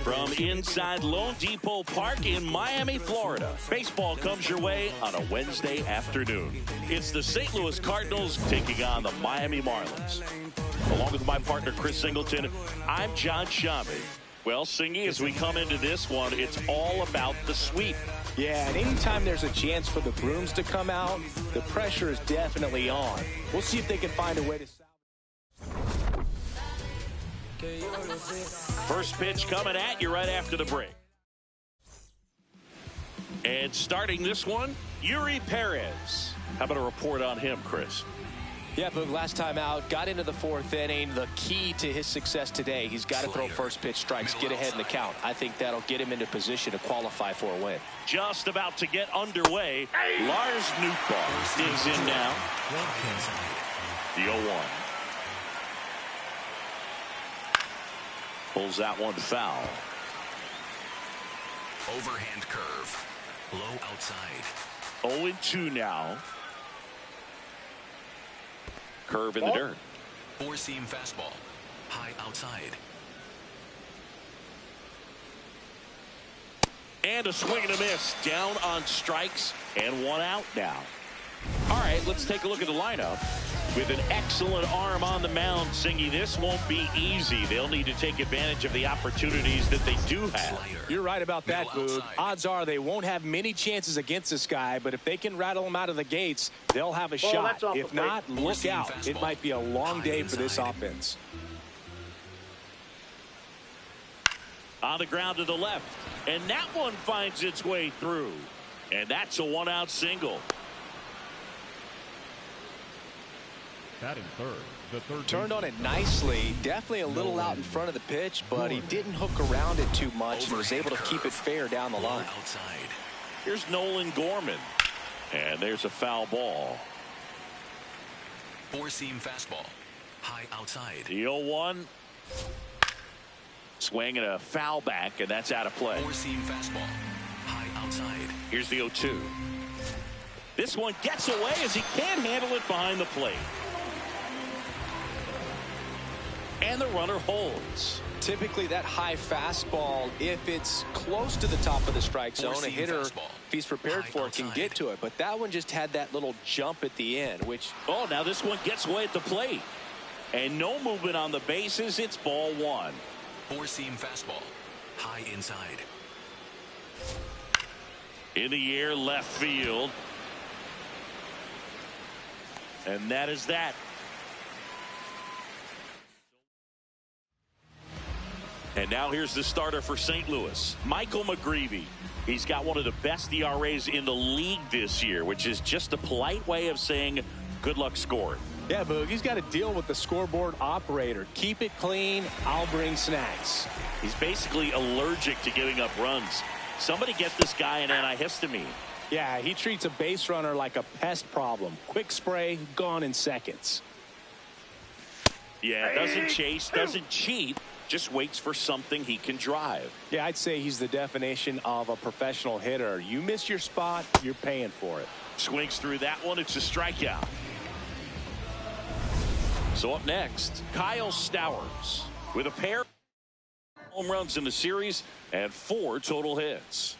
From inside Lone Depot Park in Miami, Florida, baseball comes your way on a Wednesday afternoon. It's the St. Louis Cardinals taking on the Miami Marlins. Along with my partner, Chris Singleton, I'm John Shambi. Well, Singy, as we come into this one, it's all about the sweep. Yeah, and anytime there's a chance for the brooms to come out, the pressure is definitely on. We'll see if they can find a way to... First pitch coming at you right after the break. And starting this one, Yuri Perez. How about a report on him, Chris? Yeah, but last time out, got into the fourth inning. The key to his success today, he's got to throw first pitch strikes, get ahead in the count. I think that'll get him into position to qualify for a win. Just about to get underway. Lars Nootbaar digs in now. The 0-1. Pulls that one foul. Overhand curve. Low outside. 0-2 now. Curve in the dirt. Four-seam fastball. High outside. And a swing and a miss. Down on strikes and one out now. All right, let's take a look at the lineup. With an excellent arm on the mound, Singy, this won't be easy. They'll need to take advantage of the opportunities that they do have. You're right about that, Boog. Odds are they won't have many chances against this guy, but if they can rattle him out of the gates, they'll have a shot. If not, look out. It might be a long day for this offense. On the ground to the left, and that one finds its way through. And that's a one-out single. Batting third, the third turned on it nicely. Definitely a little out in front of the pitch, but he didn't hook around it too much and was able to keep it fair down the line. Outside. Here's Nolan Gorman. And there's a foul ball. Four-seam fastball. High outside. The 0-1. Swing and a foul back, and that's out of play. Four-seam fastball. High outside. Here's the 0-2. This one gets away as he can't handle it behind the plate. and the runner holds. Typically that high fastball, if it's close to the top of the strike zone, a hitter, if he's prepared for it, can get to it. But that one just had that little jump at the end, which... Oh, now this one gets away at the plate. And no movement on the bases. It's ball one. Four-seam fastball. High inside. In the air, left field. And that is that. And now here's the starter for St. Louis, Michael McGreevy. He's got one of the best ERAs in the league this year, which is just a polite way of saying good luck scoring. Yeah, Boog, he's got to deal with the scoreboard operator. Keep it clean, I'll bring snacks. He's basically allergic to giving up runs. Somebody get this guy an antihistamine. Yeah, he treats a base runner like a pest problem. Quick spray, gone in seconds. Yeah, doesn't chase, doesn't cheat. Just waits for something he can drive. Yeah, I'd say he's the definition of a professional hitter. You miss your spot, you're paying for it. Swings through that one. It's a strikeout. So up next, Kyle Stowers with a pair of home runs in the series and 4 total hits.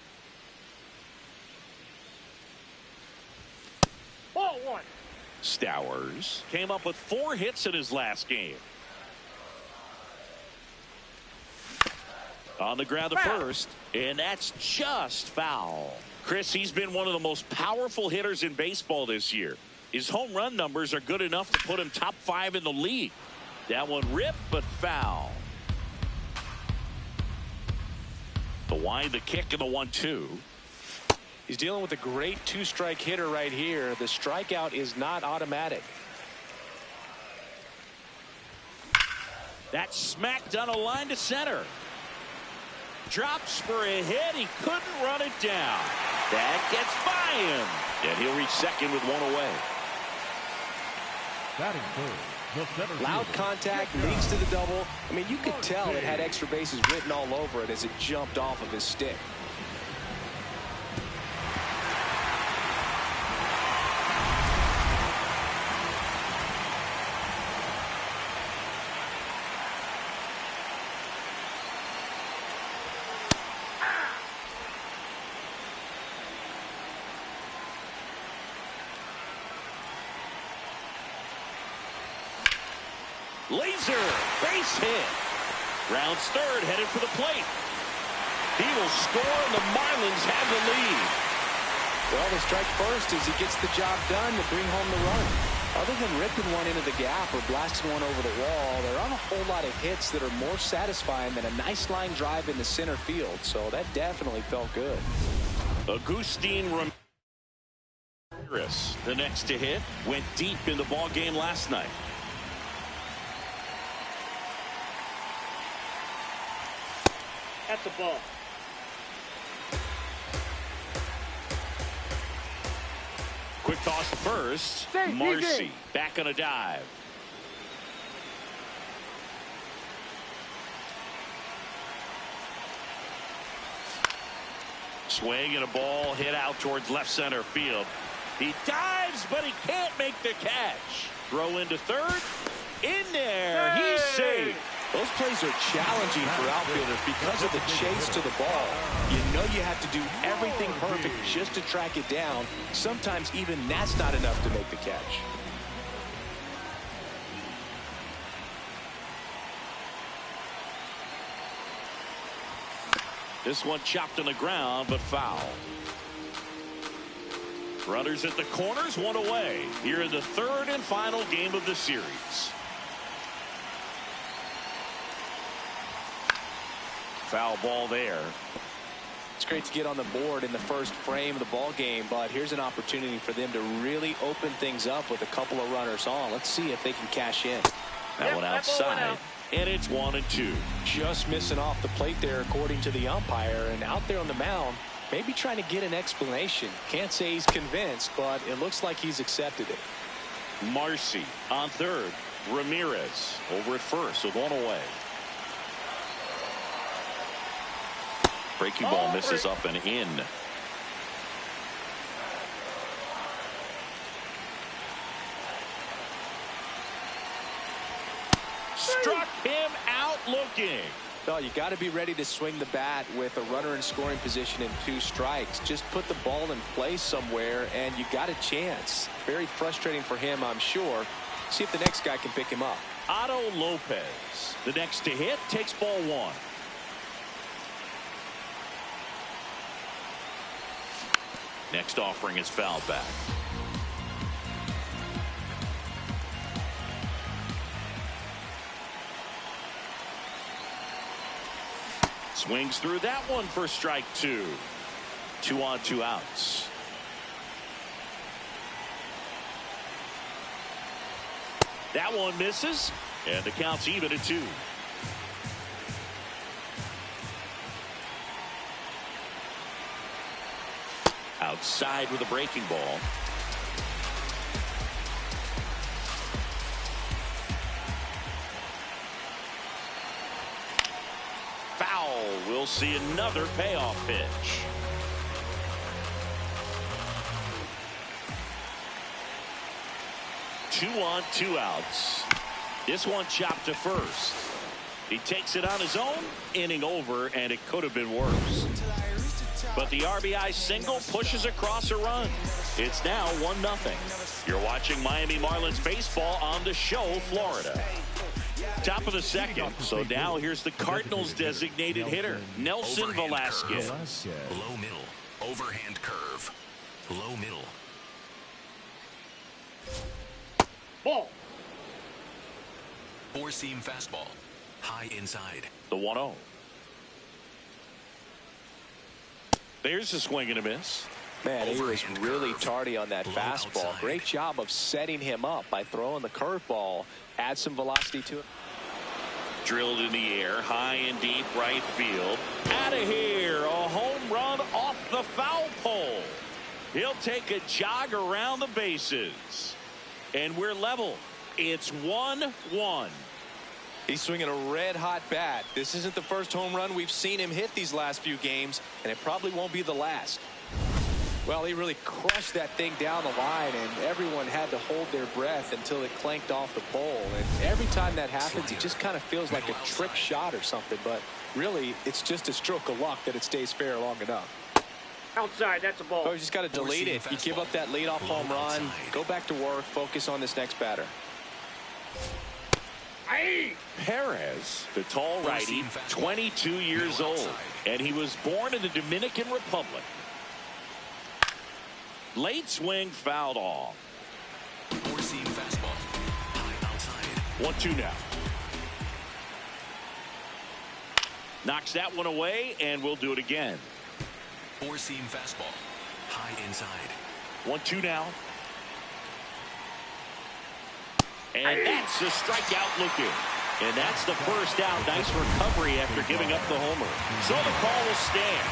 Ball one. Stowers came up with 4 hits in his last game. On the ground to first, and that's just foul. Chris, he's been one of the most powerful hitters in baseball this year. His home run numbers are good enough to put him top 5 in the league. That one ripped, but foul. The wind, the kick, and the 1-2. He's dealing with a great 2-strike hitter right here. The strikeout is not automatic. That smacked on a line to center. Drops for a hit. He couldn't run it down. That gets by him. And he'll reach second with 1 away. Batting third, the center Loud fielder. contact leads to the double. I mean, you could tell it had extra bases written all over it as it jumped off of his stick. Laser base hit. Rounds third, headed for the plate. He will score, and the Marlins have the lead. Well, the strike first as he gets the job done to bring home the run. Other than ripping one into the gap or blasting one over the wall, there aren't a whole lot of hits that are more satisfying than a nice line drive in the center field. So that definitely felt good. Agustin Ramirez, the next to hit, went deep in the ball game last night. That's a ball. Quick toss to first. Marcy back on a dive. Swing and a ball hit out towards left center field. He dives, but he can't make the catch. Throw into third. In there. He's safe. Those plays are challenging for outfielders because of the chase to the ball. You know you have to do everything perfect just to track it down. Sometimes even that's not enough to make the catch. This one chopped on the ground, but foul. Runners at the corners, 1 away. Here in the third and final game of the series. Foul ball there. It's great to get on the board in the first frame of the ball game, but here's an opportunity for them to really open things up with a couple of runners on. Let's see if they can cash in. That one outside, and it's 1-2. Just missing off the plate there according to the umpire, and out there on the mound maybe trying to get an explanation. Can't say he's convinced, but it looks like he's accepted it. Marcy on third. Ramirez over at first with 1 away. Breaking ball misses up and in. Struck him looking. No, you got to be ready to swing the bat with a runner in scoring position and 2 strikes. Just put the ball in play somewhere, and you got a chance. Very frustrating for him, I'm sure. See if the next guy can pick him up. Otto Lopez, the next to hit, takes ball 1. Next offering is fouled back. Swings through that one for strike 2. 2 on, 2 outs. That one misses, and the count's even at 2. Outside with a breaking ball. Foul. We'll see another payoff pitch. Two on, 2 outs. This one chopped to first. He takes it on his own. Inning over, and it could have been worse. But the RBI single pushes across a run. It's now 1-0. You're watching Miami Marlins baseball on the show, Florida. Top of the second. So now here's the Cardinals designated hitter, Nelson Overhand Velasquez. curve. Low middle. Overhand curve. Low middle. Ball. 4-seam fastball. High inside. The 1-0. There's a swing and a miss. Man, he was Overhand really curve. tardy on that Low fastball. outside. Great job of setting him up by throwing the curveball. Add some velocity to it. Drilled in the air, high and deep right field. Out of here, a home run off the foul pole. He'll take a jog around the bases. And we're level. It's 1-1. He's swinging a red-hot bat. This isn't the first home run we've seen him hit these last few games, and it probably won't be the last. Well, he really crushed that thing down the line, and everyone had to hold their breath until it clanked off the pole. And every time that happens, it just kind of feels like a trick shot or something, but really, it's just a stroke of luck that it stays fair long enough. Outside, that's a ball. Oh, you just got to delete it. You give up that leadoff home run, go back to work, focus on this next batter. Aye. Perez, the tall righty, 22 years old, and he was born in the Dominican Republic. Late swing fouled off. 4-seam fastball. High outside. 1-2 now. Knocks that one away, and we'll do it again. 4-seam fastball. High inside. 1-2 now. And that's a strikeout looking. And that's the first out. Nice recovery after giving up the homer. So the call will stand.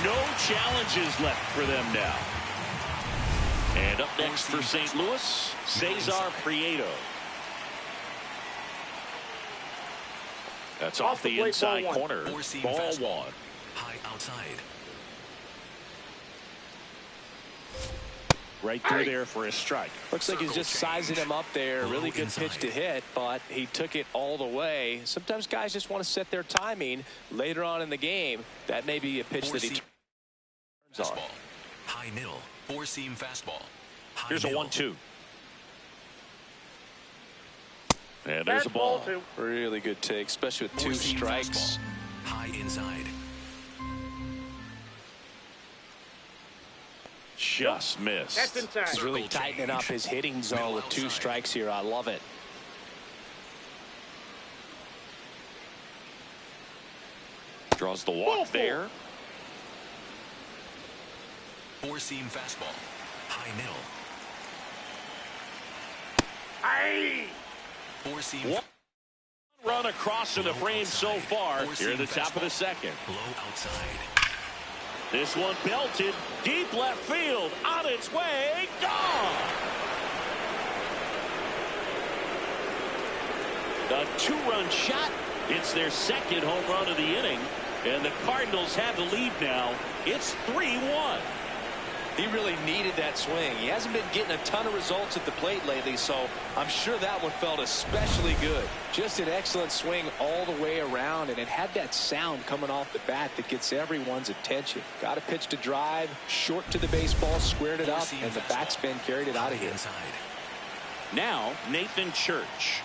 No challenges left for them now. And up next for St. Louis, Cesar Prieto. That's off the inside corner. Ball 1. High outside. Right through there for a strike. Looks like he's just sizing him up there. Really good pitch to hit, but he took it all the way. Sometimes guys just want to set their timing later on in the game. That may be a pitch that he turns on. High middle. 4-seam fastball. High Here's a middle. 1-2. And there's a ball. Really good take, especially with 2 4-seam strikes. fastball. High inside. Just missed. That's inside. He's really tightening up his hitting zone with 2 strikes here. I love it. Draws the walk there. 4-seam fastball. High middle. Aye. 4-seam. One run across in the frame so far here at the top of the second. Low outside. This one belted deep left field, on its way, gone. A 2-run shot. It's their second home run of the inning, and the Cardinals have the lead now. It's 3-1. He really needed that swing. He hasn't been getting a ton of results at the plate lately, so I'm sure that one felt especially good. Just an excellent swing all the way around, and it had that sound coming off the bat that gets everyone's attention. Got a pitch to drive, short to the baseball, squared it up, and the backspin carried it out of here. Now, Nathan Church.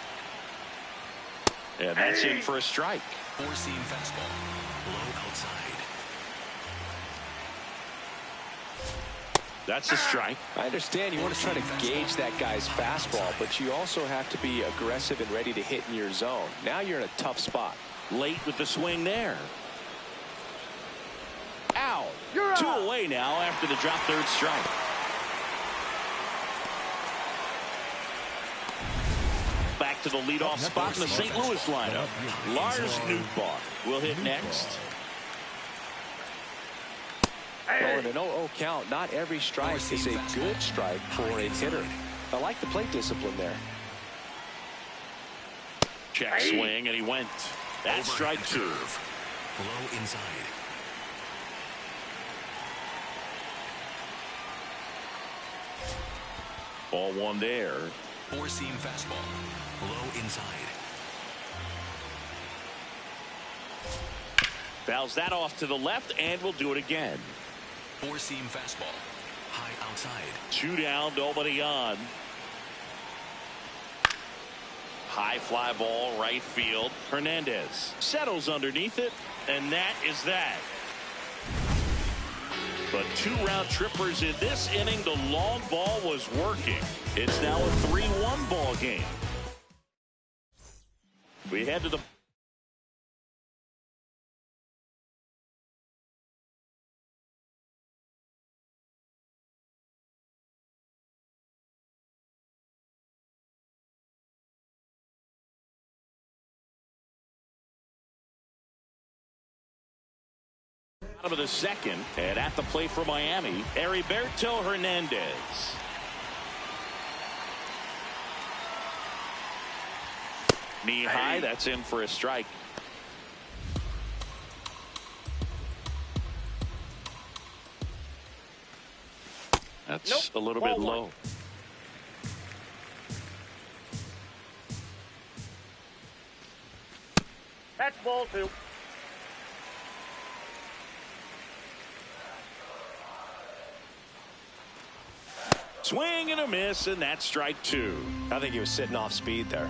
And that's in for a strike. Four-seam fastball. Low outside. That's a strike. I understand you want to try to gauge that guy's fastball, but you also have to be aggressive and ready to hit in your zone. Now you're in a tough spot. Late with the swing there. Out. You're Two out. away now after the drop third strike. Back to the leadoff spot in the St. Louis lineup. Lars Nootbaar will hit next. Well, in an 0-0 count, not every strike is a good strike for a hitter. I like the plate discipline there. Check swing, and he went. That's strike two. Low inside. Ball one there. Four-seam fastball. Low inside. Fouls that off to the left, and will do it again. Four-seam fastball. High outside. Two down, nobody on. High fly ball, right field. Hernandez settles underneath it, and that is that. But two round trippers in this inning. The long ball was working. It's now a 3-1 ball game. We head to the out of the second, and at the plate for Miami, Heriberto Hernandez. Knee high, that's in for a strike. That's a little bit low. That's ball two. Swing and a miss, and that's strike two. I think he was sitting off speed there.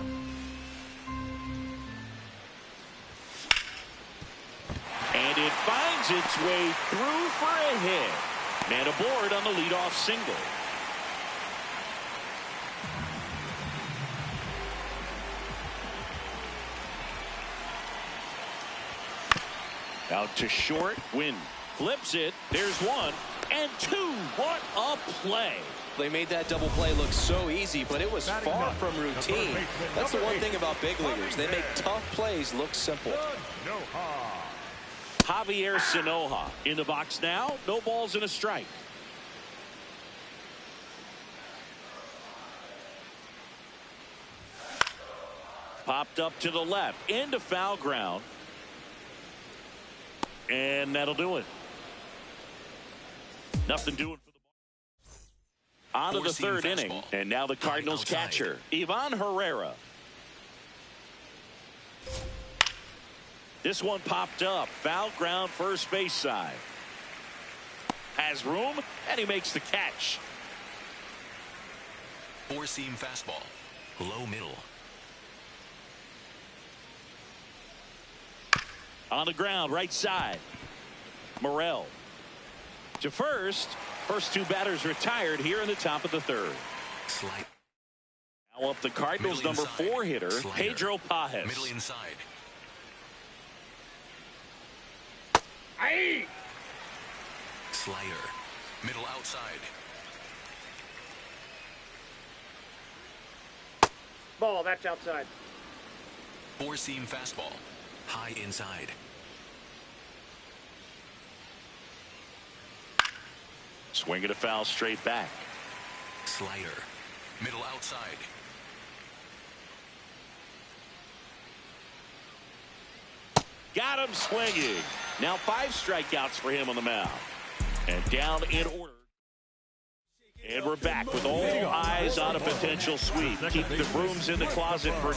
And it finds its way through for a hit. Man aboard on the leadoff single. Out to short. Win. Flips it. There's one and two. What a play. They made that double play look so easy, but it was far from routine. That's the one thing about big leaguers. They make tough plays look simple. Javier Sanoja in the box now. No balls and a strike. Popped up to the left into foul ground. And that'll do it. Nothing doing for the ball. On to the third inning. And now the Cardinals catcher, Ivan Herrera. This one popped up. Foul ground, first base side. Has room, and he makes the catch. Four-seam fastball. Low middle. On the ground, right side. Morel to first. First two batters retired here in the top of the third. Slide. Now up the Cardinals' Middle number inside. 4 hitter, Slider. Pedro Pajes. Middle inside. Aye. Slider. Middle outside. Ball, that's outside. Four-seam fastball. High inside. Swing at a foul straight back. Slider. Middle outside. Got him swinging. Now 5 strikeouts for him on the mound. And down in order. And we're back with all eyes on a potential sweep. Keep the brooms in the closet for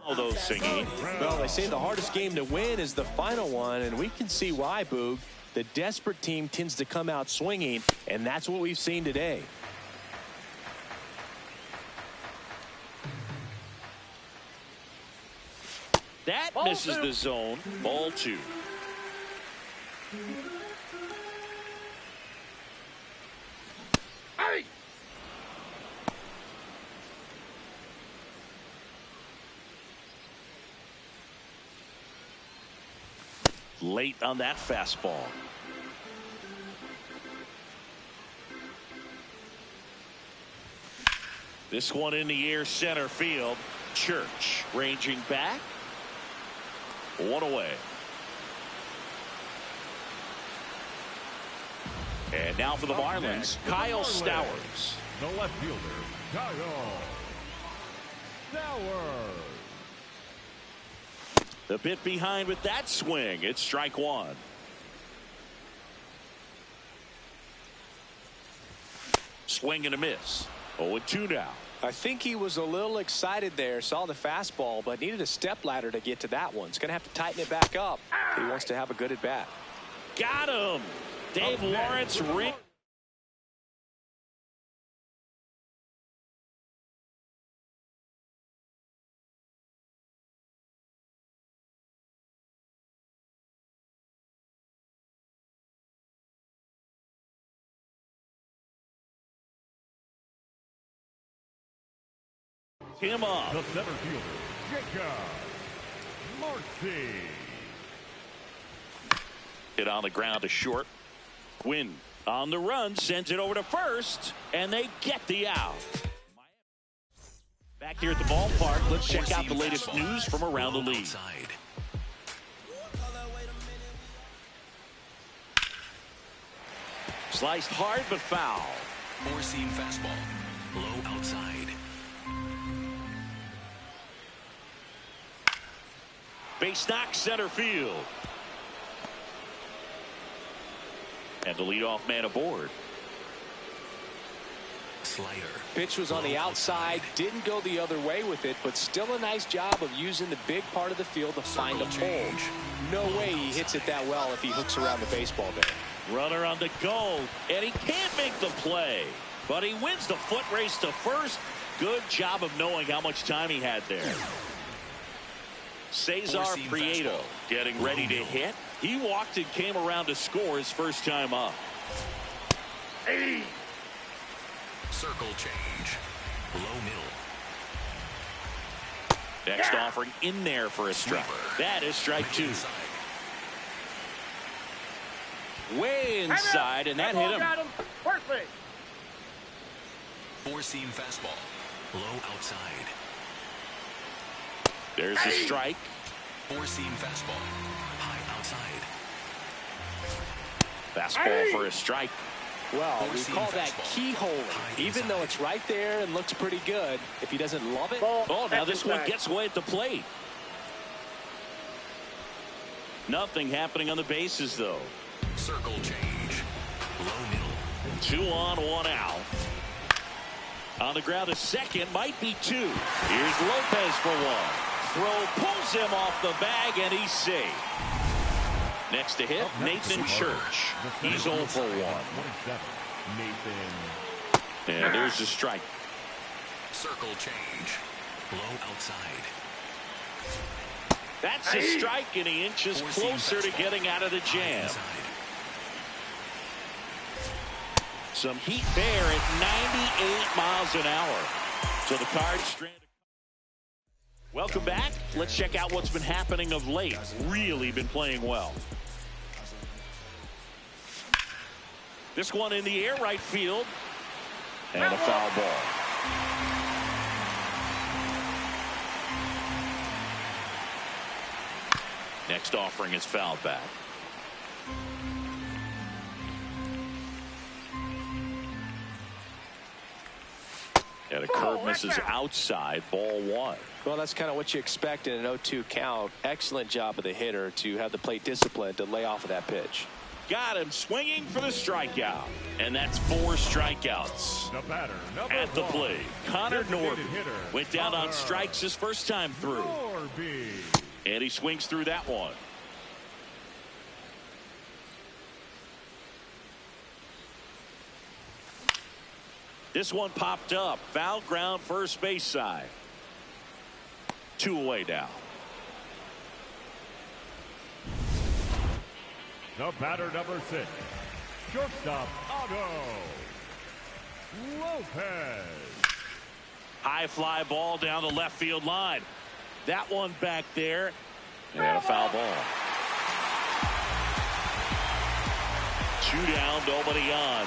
All those singing. Well, they say the hardest game to win is the final one, and we can see why, Boog. The desperate team tends to come out swinging, and that's what we've seen today. That misses the zone. Ball 2. Hey! Late on that fastball. This one in the air, center field. Church ranging back. One away. And now for the Marlins, Kyle Stowers. The left fielder, Kyle Stowers. The bit behind with that swing. It's strike 1. Swing and a miss. 0-2 now. I think he was a little excited there, saw the fastball, but needed a step ladder to get to that one. He's going to have to tighten it back up if he wants to have a good at-bat. Got him. Dave Lawrence ring. Him up. The center fielder, Jacob Marcy. Hit on the ground to short. Win on the run, sends it over to first, and they get the out. Back here at the ballpark, let's check out the latest news from around the league. Sliced hard but foul. Four-seam fastball. Low outside. Base knock, center field. And the leadoff man aboard. Slider. Pitch was on the outside, didn't go the other way with it, but still a nice job of using the big part of the field to find a pole. No way he hits it that well if he hooks around the baseball there. Runner on the go, and he can't make the play, but he wins the foot race to first. Good job of knowing how much time he had there. Cesar Prieto getting ready to hit. He walked and came around to score his first time up. Hey. Circle change. Low middle. Next offering in there for a strike. That is strike 2. Way inside, and that hit him. Got him. First base. Four-seam fastball. Low outside. There's a strike. Four-seam fastball. High outside. Fastball for a strike. Well, we call that keyhole, even though it's right there and looks pretty good. If he doesn't love it. Oh, now this one gets away at the plate. Nothing happening on the bases, though. Circle change. Low middle. 2 on, 1 out. On the ground to second, might be 2. Here's Lopez for 1. Throw pulls him off the bag, and he's safe. Next to hit, Nathan Church. He's 0 for 1. Nathan. And there's the strike. Circle change. Low outside. That's a strike, and he inches closer to getting out of the jam. Some heat there at 98 miles an hour. So the Cards stranded. Welcome back. Let's check out what's been happening of late. Really been playing well. This one in the air, right field. And a foul ball. Next offering is fouled back. And a curve misses outside, ball 1. Well, that's kind of what you expect in an 0-2 count. Excellent job of the hitter to have the plate discipline to lay off of that pitch. Got him swinging for the strikeout. And that's 4 strikeouts. The batter, number At the 1. plate, Connor Designated Norby hitter, went down on Connor strikes his first time through. Norby. And he swings through that one. This one popped up. Foul ground first base side. 2 away now. The batter, number 6. Shortstop, Otto Lopez. High fly ball down the left field line. That one back there. And a foul ball. 2 down, nobody on.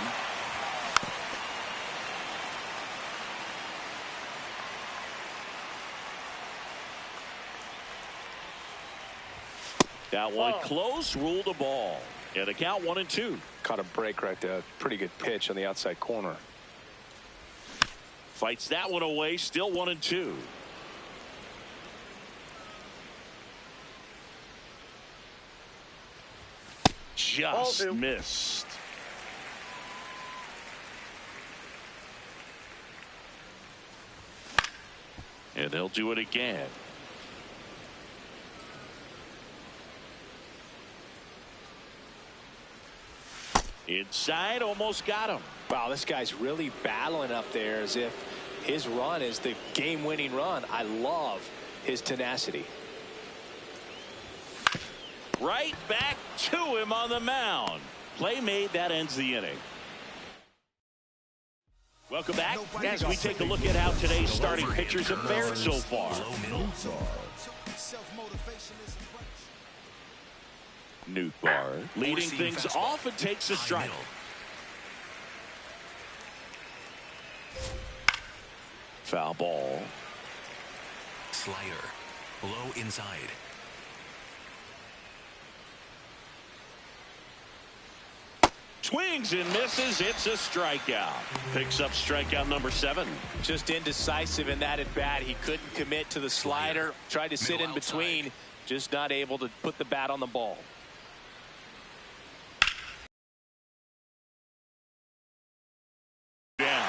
That one close, ruled a ball. And the count 1-2. Caught a break right there. Pretty good pitch on the outside corner. Fights that one away, still 1-2. Just missed. And they'll do it again. Inside, almost got him. Wow, this guy's really battling up there as if his run is the game-winning run. I love his tenacity. Right back to him on the mound. Play made, that ends the inning. Welcome back as we take a look at how today's starting pitchers have fared so far. Nootbaar leading things off and takes a strike. Foul ball. Slider. Low inside. Swings and misses. It's a strikeout. Picks up strikeout number 7. Just indecisive in that at bat. He couldn't commit to the slider. Tried to sit in between. Just not able to put the bat on the ball. Down.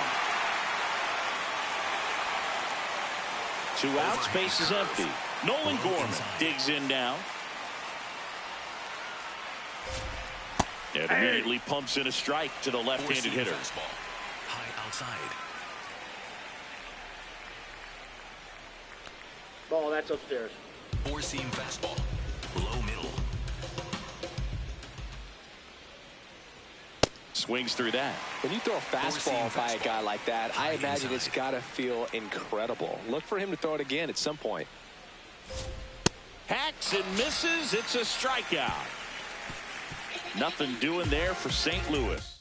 2 outs, base is empty. Nolan Gorman digs in now. And immediately pumps in a strike to the left-handed hitter. High outside. Ball, that's upstairs. 4-seam fastball. Low middle. Swings through that. When you throw a fastball by a guy like that, I imagine it's got to feel incredible. Look for him to throw it again at some point. Hacks and misses. It's a strikeout. Nothing doing there for St. Louis.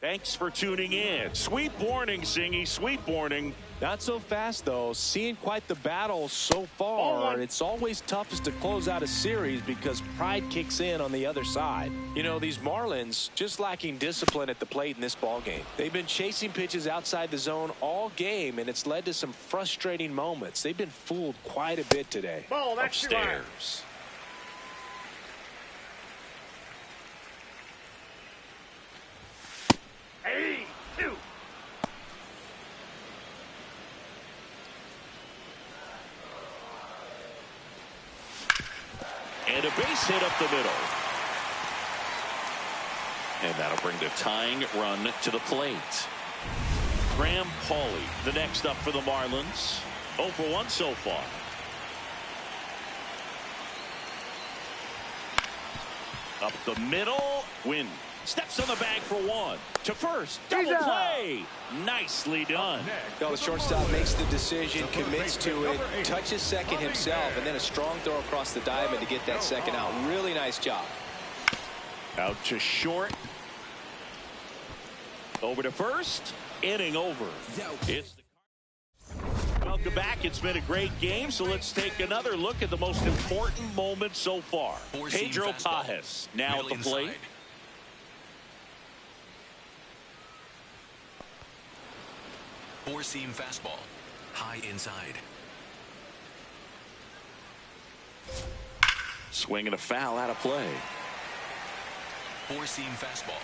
Thanks for tuning in. Sweet warning, Singy. Sweet warning. Not so fast, though. Seeing quite the battle so far. And it's always toughest to close out a series because pride kicks in on the other side. You know, these Marlins just lacking discipline at the plate in this ball game. They've been chasing pitches outside the zone all game, and it's led to some frustrating moments. They've been fooled quite a bit today. Ball, that's upstairs. And a base hit up the middle. And that'll bring the tying run to the plate. Graham Pauley, the next up for the Marlins. 0 for 1 so far. Up the middle. Win. Steps on the bag for 1. To first. Double play. Nicely done. Well, the shortstop makes the decision, commits to it, touches second himself, and then a strong throw across the diamond to get that second out. Really nice job. Out to short. Over to first. Inning over. Welcome back. It's been a great game, so let's take another look at the most important moment so far. Pedro Pajes now at the plate. 4-seam fastball. High inside. Swinging a foul out of play. Four-seam fastball.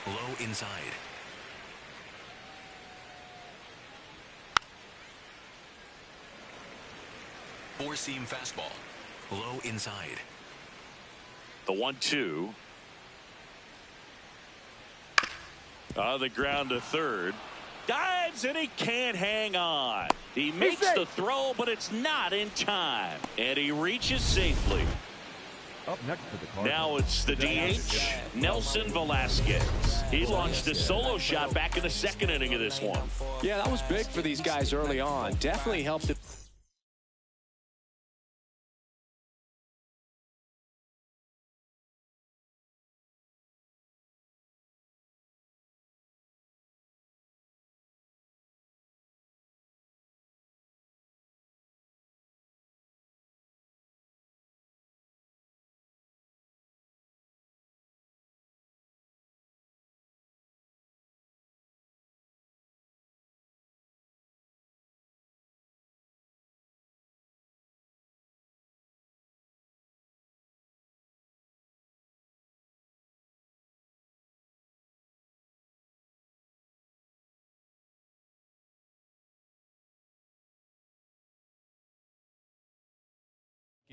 Low inside. Four-seam fastball. Low inside. The 1-2. On the ground to third. Dives and he can't hang on. He makes the throw, but it's not in time. And he reaches safely. Up next to the Cardinals. Now it's the DH, Nelson Velasquez. He launched a solo shot back in the second inning of this one. Yeah, that was big for these guys early on. Definitely helped it.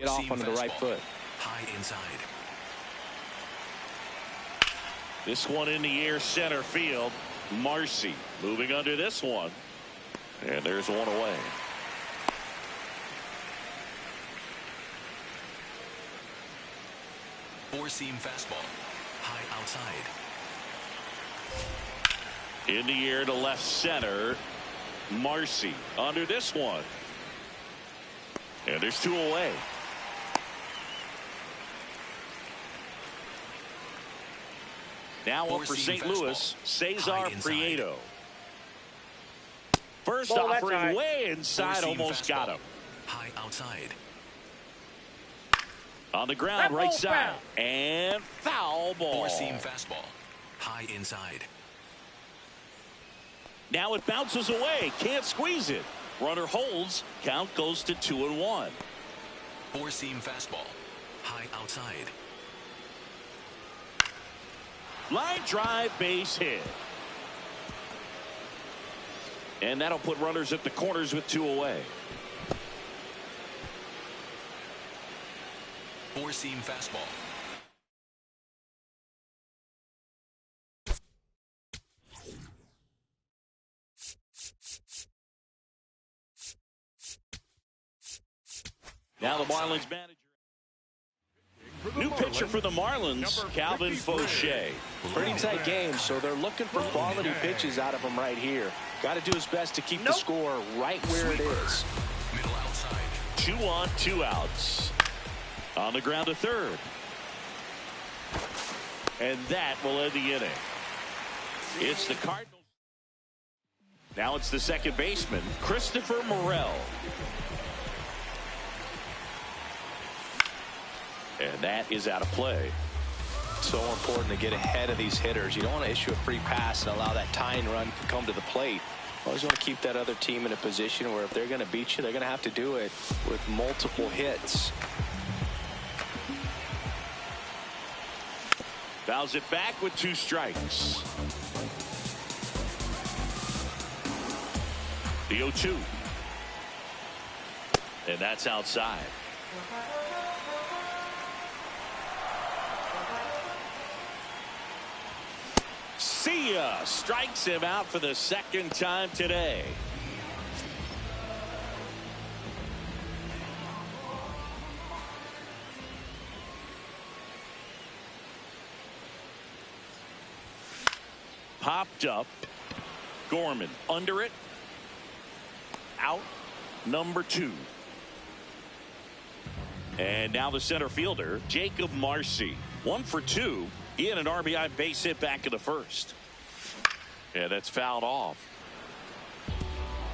Get off onto the right foot. High inside. This one in the air center field. Marcy moving under this one. And there's one away. Four-seam fastball. High outside. In the air to left center. Marcy under this one. And there's two away. Now up for St. Louis, Cesar Prieto. First Ball, that's offering high. way inside, almost got him. High outside. On the ground, That right ball's side. foul. And foul ball. Four-seam fastball. High inside. Now it bounces away. Can't squeeze it. Runner holds. Count goes to 2-1. Four-seam fastball. High outside. Line drive, base hit. And that'll put runners at the corners with two away. Four-seam fastball. Now the Marlins manager. New pitcher for the Marlins, Calvin Fauché. Pretty tight game, so they're looking for quality pitches out of him right here. Got to do his best to keep the score right where it is. Middle outside. 2 on, 2 outs. On the ground to third. And that will end the inning. It's the Cardinals. Now it's the second baseman, Christopher Morel. And that is out of play. So important to get ahead of these hitters. You don't want to issue a free pass and allow that tying run to come to the plate. Always want to keep that other team in a position where if they're going to beat you, they're going to have to do it with multiple hits. Fouls it back with 2 strikes. The 0-2. And that's outside. See ya. Strikes him out for the second time today. Popped up. Gorman under it. Out. Number 2. And now the center fielder, Jacob Marcy. 1 for 2. He had an RBI base hit back in the first. And that's fouled off.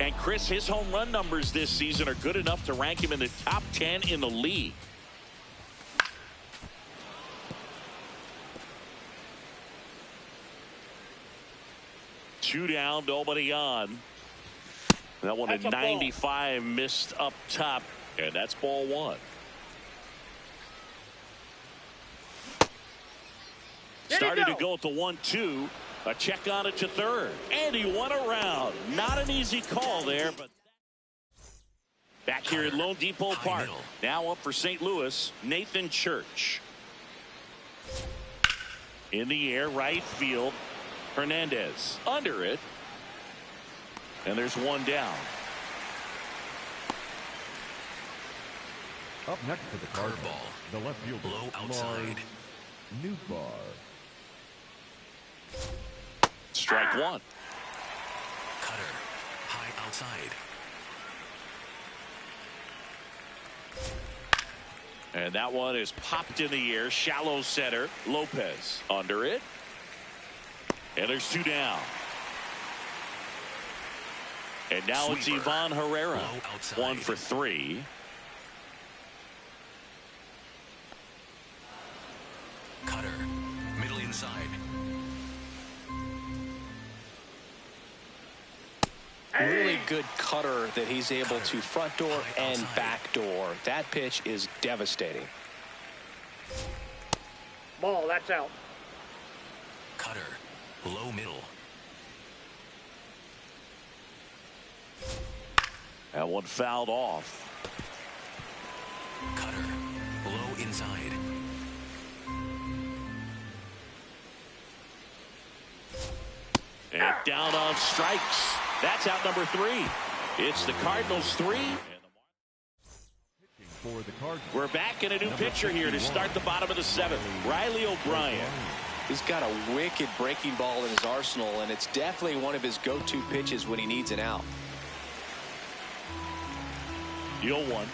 And Chris, his home run numbers this season are good enough to rank him in the top 10 in the league. Two down, nobody on. That one at 95 missed up top. And that's ball 1. Started ready to go at the 1-2. A check on it to third. And he went around. Not an easy call there, but back here at Lone Depot Park. Now up for St. Louis, Nathan Church. In the air, right field. Hernandez under it. And there's one down. Up next to the Cardinals, the left fielder, Low outside. Newbar. Strike one. Cutter. High outside. And that one is popped in the air. Shallow center. Lopez under it. And there's two down. And now it's Sweeper. Ivan Herrera. Low outside. 1 for 3. Cutter. Middle inside. Really good cutter that he's able to front door and back door. That pitch is devastating. Ball, that's out. Cutter. Low middle. That one fouled off. Cutter. Low inside. And down on strikes. That's out number 3. It's the Cardinals 3. For the Cardinals, We're back in a new pitcher here to start the bottom of the 7th. Riley O'Brien. He's got a wicked breaking ball in his arsenal, and it's definitely one of his go-to pitches when he needs an out. Deal 1.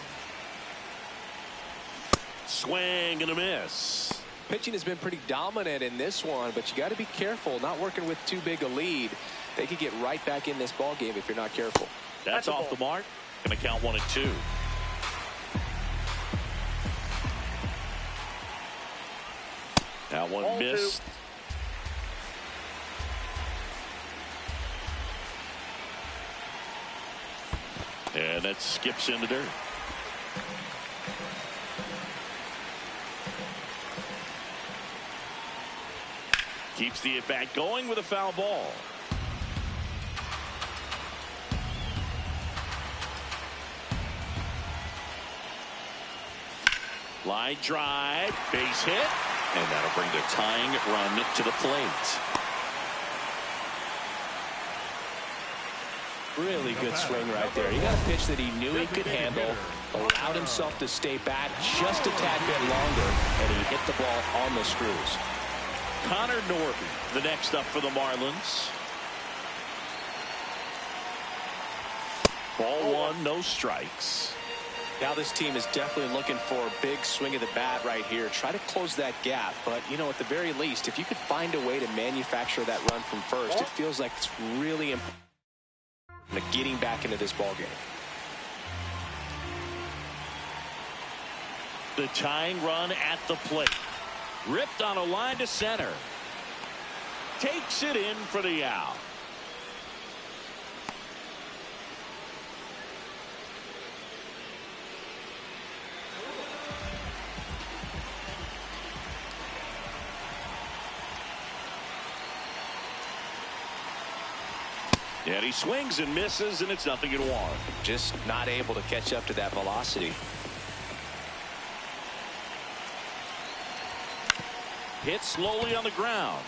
Swing and a miss. Pitching has been pretty dominant in this one, but you got to be careful, not working with too big a lead. They could get right back in this ball game if you're not careful. That's off the mark. Going to count 1 and 2. That one Ball missed. 2. And that skips into dirt. Keeps the at-bat going with a foul ball. Line drive, base hit, and that'll bring the tying run to the plate. Really good swing right there. He got a pitch that he knew he could handle, allowed himself to stay back just a tad bit longer, and he hit the ball on the screws. Connor Norby, the next up for the Marlins. Ball 1, no strikes. Now this team is definitely looking for a big swing of the bat right here. Try to close that gap, but you know, at the very least, if you could find a way to manufacture that run from first, it feels like it's really important getting back into this ball game. The tying run at the plate. Ripped on a line to center. Takes it in for the out. And he swings and misses, and it's 0-1. Just not able to catch up to that velocity. Hit slowly on the ground.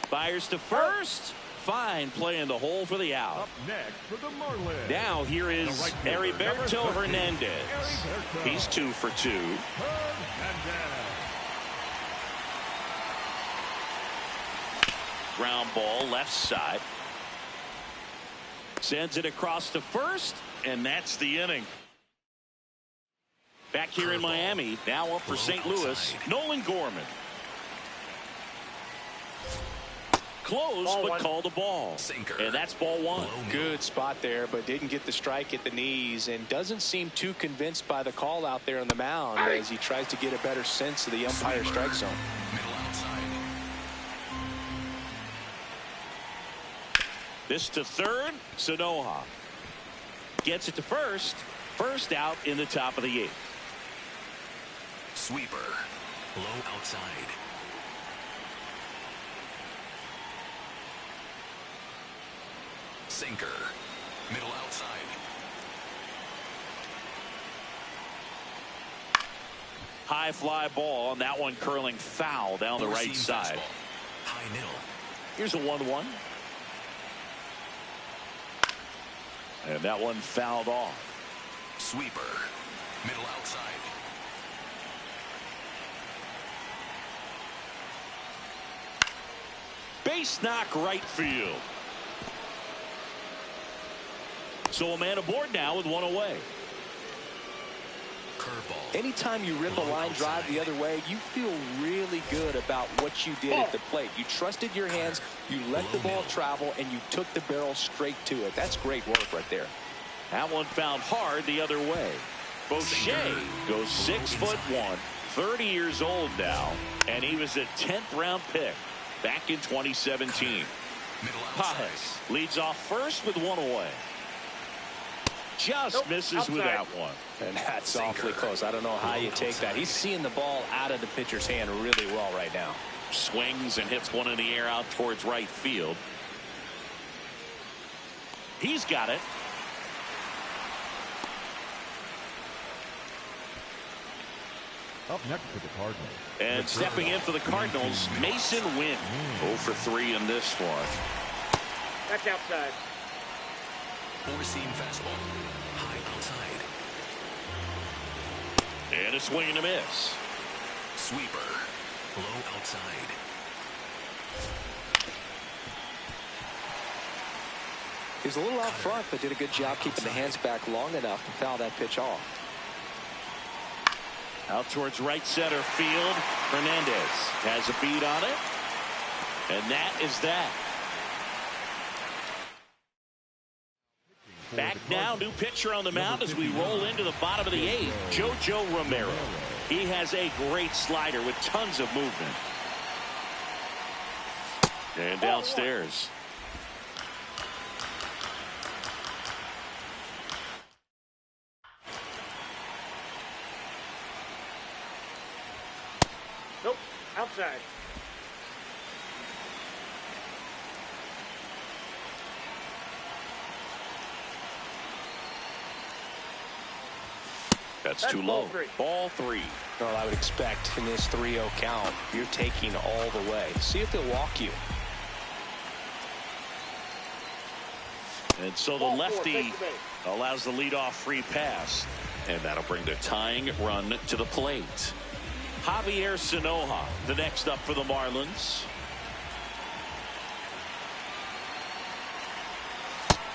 Fires to first. Fine play in the hole for the out. up next for the Marlins. Now here is The right fielder, Heriberto number 13, Hernandez. Heriberto He's 2 for 2. Hernandez. Ground ball left side. Sends it across to first, and that's the inning. Back here in Miami, now up for St. Louis, Nolan Gorman. Close, Ball but 1. called a ball. Sinker. And that's ball 1. Good spot there, but didn't get the strike at the knees, and doesn't seem too convinced by the call out there on the mound as he tries to get a better sense of the umpire strike zone. Middle outside. This to third, Sanoha. Gets it to first. First out in the top of the 8th. Sweeper. Low outside. Sinker. Middle outside. High fly ball, and that one curling foul down the right side. Fastball. High middle. Here's a 1-1. And that one fouled off. Sweeper. Middle outside. Base knock right field. So a man aboard now with one away. Curveball. Anytime you rip a line drive the other way, you feel really good about what you did at the plate. You trusted your hands, you let the ball travel, and you took the barrel straight to it. That's great work right there. That one found hard the other way. Boucher goes 6'1", 30 years old now, and he was a 10th round pick back in 2017. Fanchise leads off first with one away. Just misses with that one. And that's awfully close. I don't know how you take that. He's seeing the ball out of the pitcher's hand really well right now. Swings and hits one in the air out towards right field. He's got it. Up next for the Cardinals. And stepping in for the Cardinals, Mason Wynn. 0 for 3 in this one. That's outside. Four-seam fastball. High outside. And a swing and a miss. Sweeper. Low outside. He's a little out front, but did a good job keeping the hands back long enough to foul that pitch off. Out towards right center field. Hernandez has a beat on it. And that is that. Back now, new pitcher on the mound as we roll into the bottom of the 8th. JoJo Romero. He has a great slider with tons of movement. And downstairs. Nope. Outside. That's too low. Ball 3. Well, I would expect in this 3-0 count, you're taking all the way. See if they'll walk you. And so the lefty allows the leadoff free pass. And that'll bring the tying run to the plate. Javier Sanoja, the next up for the Marlins.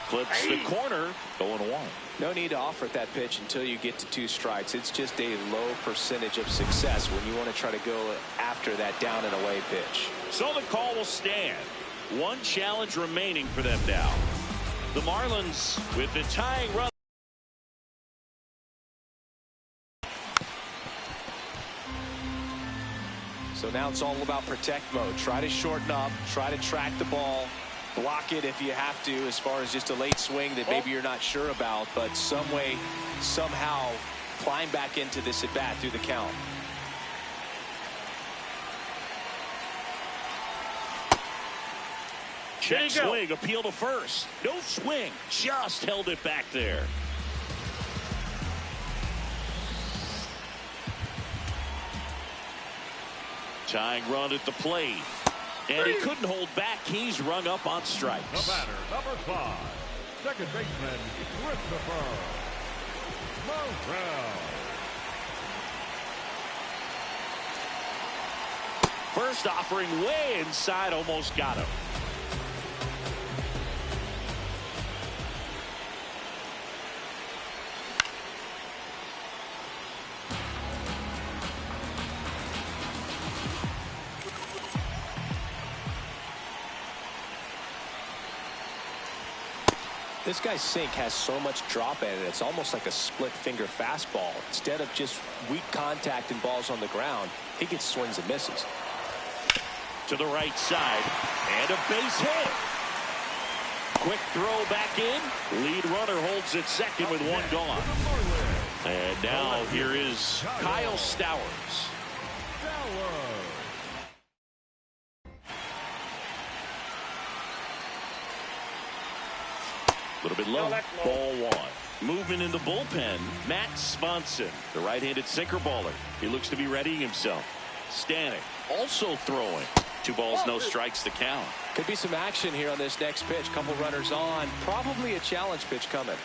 Clips the corner, 0-1. No need to offer at that pitch until you get to 2 strikes. It's just a low percentage of success when you want to try to go after that down and away pitch. So the call will stand. One challenge remaining for them now. The Marlins with the tying run. So now it's all about protect mode. Try to shorten up, try to track the ball, block it if you have to, as far as just a late swing that maybe you're not sure about, but some way, somehow climb back into this at bat through the count. Check swing, appeal to first. No swing, just held it back there. Tying run at the plate. And he couldn't hold back. He's rung up on strikes. The batter, number 5, second baseman, Christopher Morel. First offering way inside, almost got him. This guy's sink has so much drop in it. It's almost like a split finger fastball. Instead of just weak contact and balls on the ground, he gets swings and misses. To the right side, and a base hit. Quick throw back in. Lead runner holds at second with one gone. And now here is Kyle Stowers. A little bit low. Ball one. Moving in the bullpen, Matt Swanson, the right-handed sinker baller. He looks to be readying himself. Stanek also throwing. 2 balls, no strikes to count. Could be some action here on this next pitch. Couple runners on. Probably a challenge pitch coming.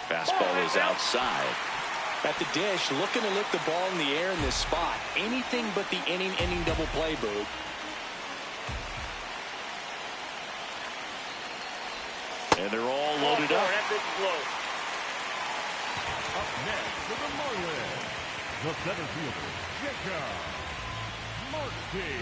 Fastball is outside. At the dish, looking to lift the ball in the air in this spot. Anything but the inning double play, Boog. And they're all loaded up. Up next for the Marlins, the center fielder, Jacob Markey.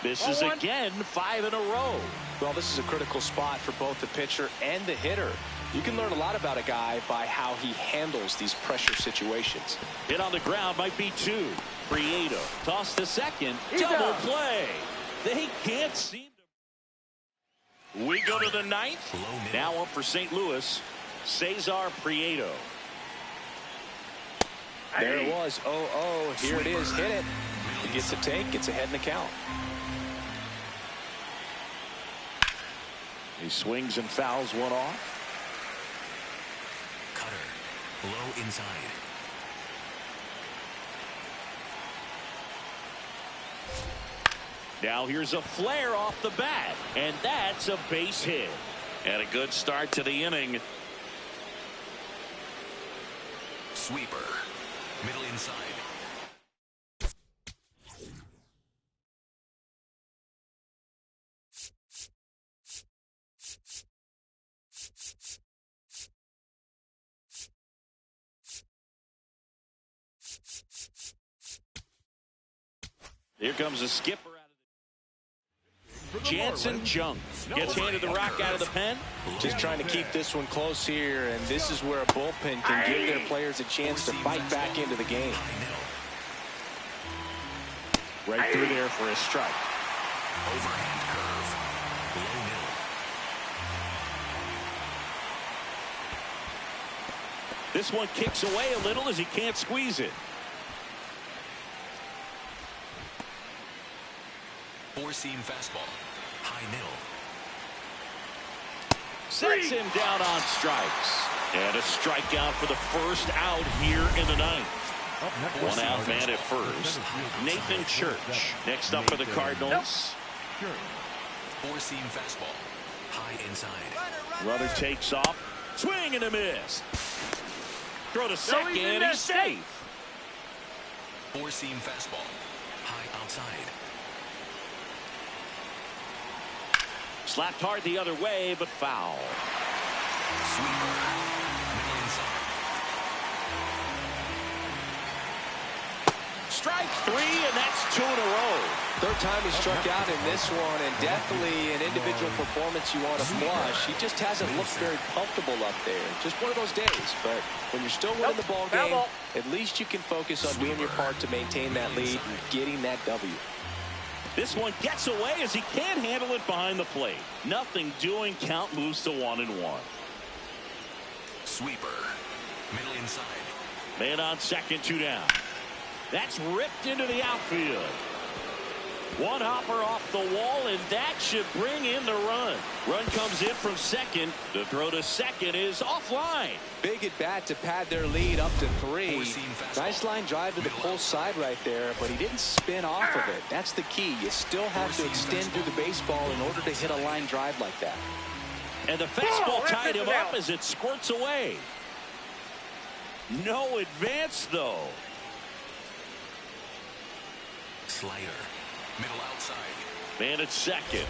Misses again, 5 in a row. Well, this is a critical spot for both the pitcher and the hitter. You can learn a lot about a guy by how he handles these pressure situations. Hit on the ground might be 2. Prieto toss to second. Double play. They can't seem to. We go to the 9th. Now up for St. Louis, Cesar Prieto. There it was. 0-0. Here it is. Hit it. He gets a take. Gets ahead in the count. He swings and fouls one off. Cutter. Low inside. Now here's a flare off the bat. And that's a base hit. And a good start to the inning. Sweeper. Middle inside. Here comes a skipper out of the Jansen Junk gets handed the rock out of the pen. Just trying to keep this one close here, and this is where a bullpen can give their players a chance to fight back into the game. Right through there for a strike. Overhand curve. Low middle. This one kicks away a little as he can't squeeze it. Four-seam fastball. High middle. Sets him down on strikes. And a strikeout for the first out here in the 9th. One out man at first. Nathan Church next up for the Cardinals. Four-seam fastball. High inside. Runner takes off. Swing and a miss. Throw to second. He's safe. Four-seam fastball. High outside. Slapped hard the other way, but foul. Sweeper. Middle inside. Strike 3, and that's 2 in a row. Third time he struck out in this one, and definitely an individual performance you want to flush. He just hasn't looked very comfortable up there. Just one of those days. But when you're still winning the ball game, at least you can focus on doing your part to maintain that lead and getting that W. This one gets away as he can't handle it behind the plate. Nothing doing. Count moves to 1-1. Sweeper. Middle inside. Man on second, 2 down. That's ripped into the outfield. One hopper off the wall, and that should bring in the run. Run comes in from second. The throw to second is offline. Big at bat to pad their lead up to 3. Nice line drive to the pull side right there, but he didn't spin off of it. That's the key. You still have to extend through the baseball in order to hit a line drive like that. And the fastball tied him up as it squirts away. No advance, though. Slider. Middle outside. Man at second.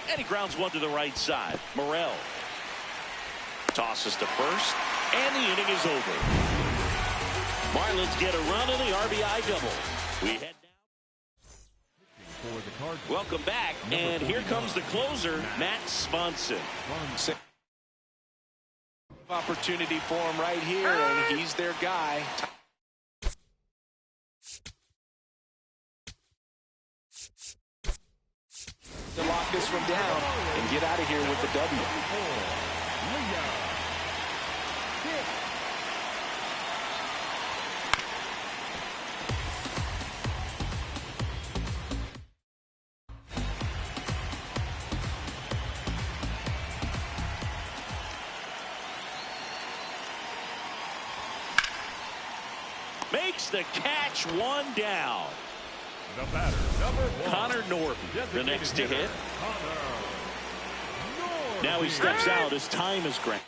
And he grounds one to the right side. Morel tosses to first, and the inning is over. Marlins get a run in the RBI double. We head down. Welcome back, and here comes the closer, Matt Swanson. Opportunity for him right here, and he's their guy. To lock this one down and get out of here with the W. Makes the catch, one down. The batter, number 1. Connor Norton, the next to hit. Now he steps out as time is granted.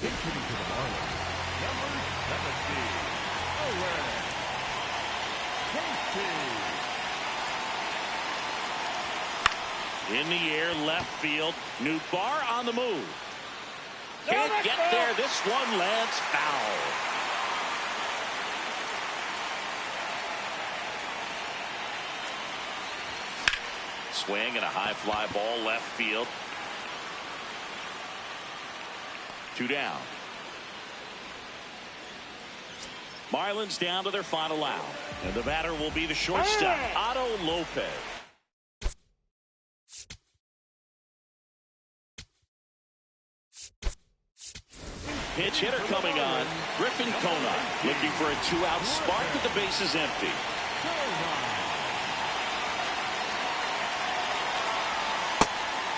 Hitting to the Marlins, number 17. Fanchise. In the air, left field. New bar on the move. Can't get there. This one lands foul. Swing and a high fly ball left field. 2 down. Marlins down to their final out. And the batter will be the shortstop, Otto Lopez. Pitch hitter coming on. Griffin Conant looking for a 2-out spark with the bases empty.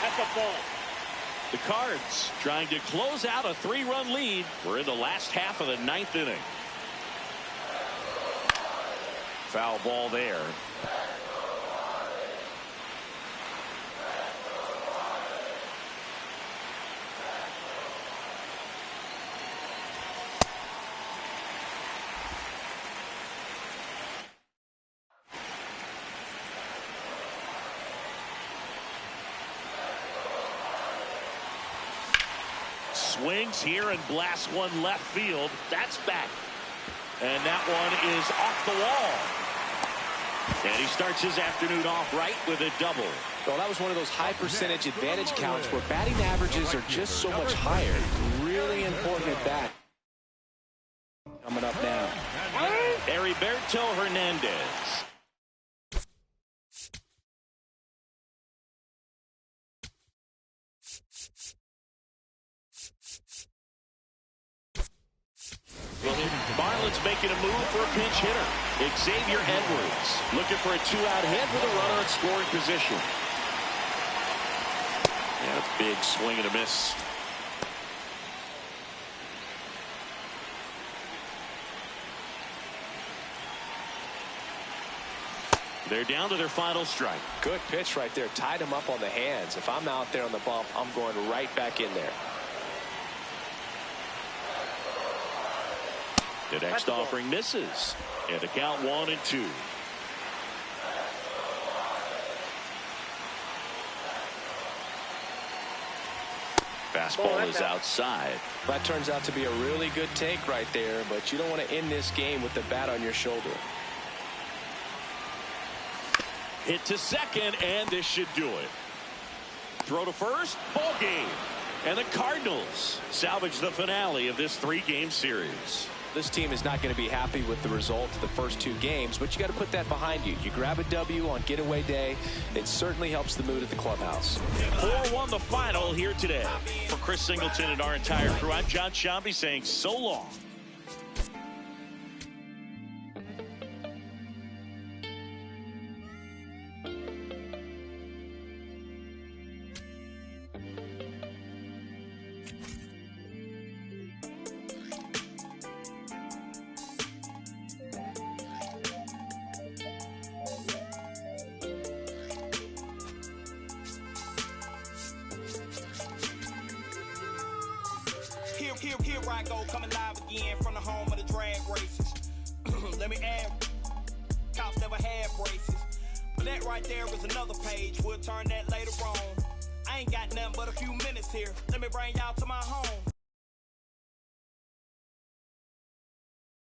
That's a ball. The Cards trying to close out a 3-run lead. We're in the last half of the 9th inning. Foul ball there. Swings here and blasts one left field. That's back. And that one is off the wall. And he starts his afternoon off right with a double. Well, that was one of those high percentage advantage counts where batting averages are just so much higher. Really important at bat. Coming up now. Heriberto Hernandez. Marlins making a move for a pinch hitter. Xavier Edwards looking for a 2-out hit with a runner in scoring position. And a big swing and a miss. They're down to their final strike. Good pitch right there. Tied him up on the hands. If I'm out there on the bump, I'm going right back in there. The next offering misses. And the count 1-2. Fastball is outside. That turns out to be a really good take right there, but you don't want to end this game with the bat on your shoulder. Hit to second, and this should do it. Throw to first, ball game. And the Cardinals salvage the finale of this 3-game series. This team is not going to be happy with the result of the first 2 games, but you got to put that behind you. You grab a W on getaway day. It certainly helps the mood at the clubhouse. 4-1 the final here today. For Chris Singleton and our entire crew, I'm John Shambi saying so long. Here I go, coming live again from the home of the drag races. Let me add, cops never had braces. But that right there is another page. We'll turn that later on. I ain't got nothing but a few minutes here. Let me bring y'all to my home.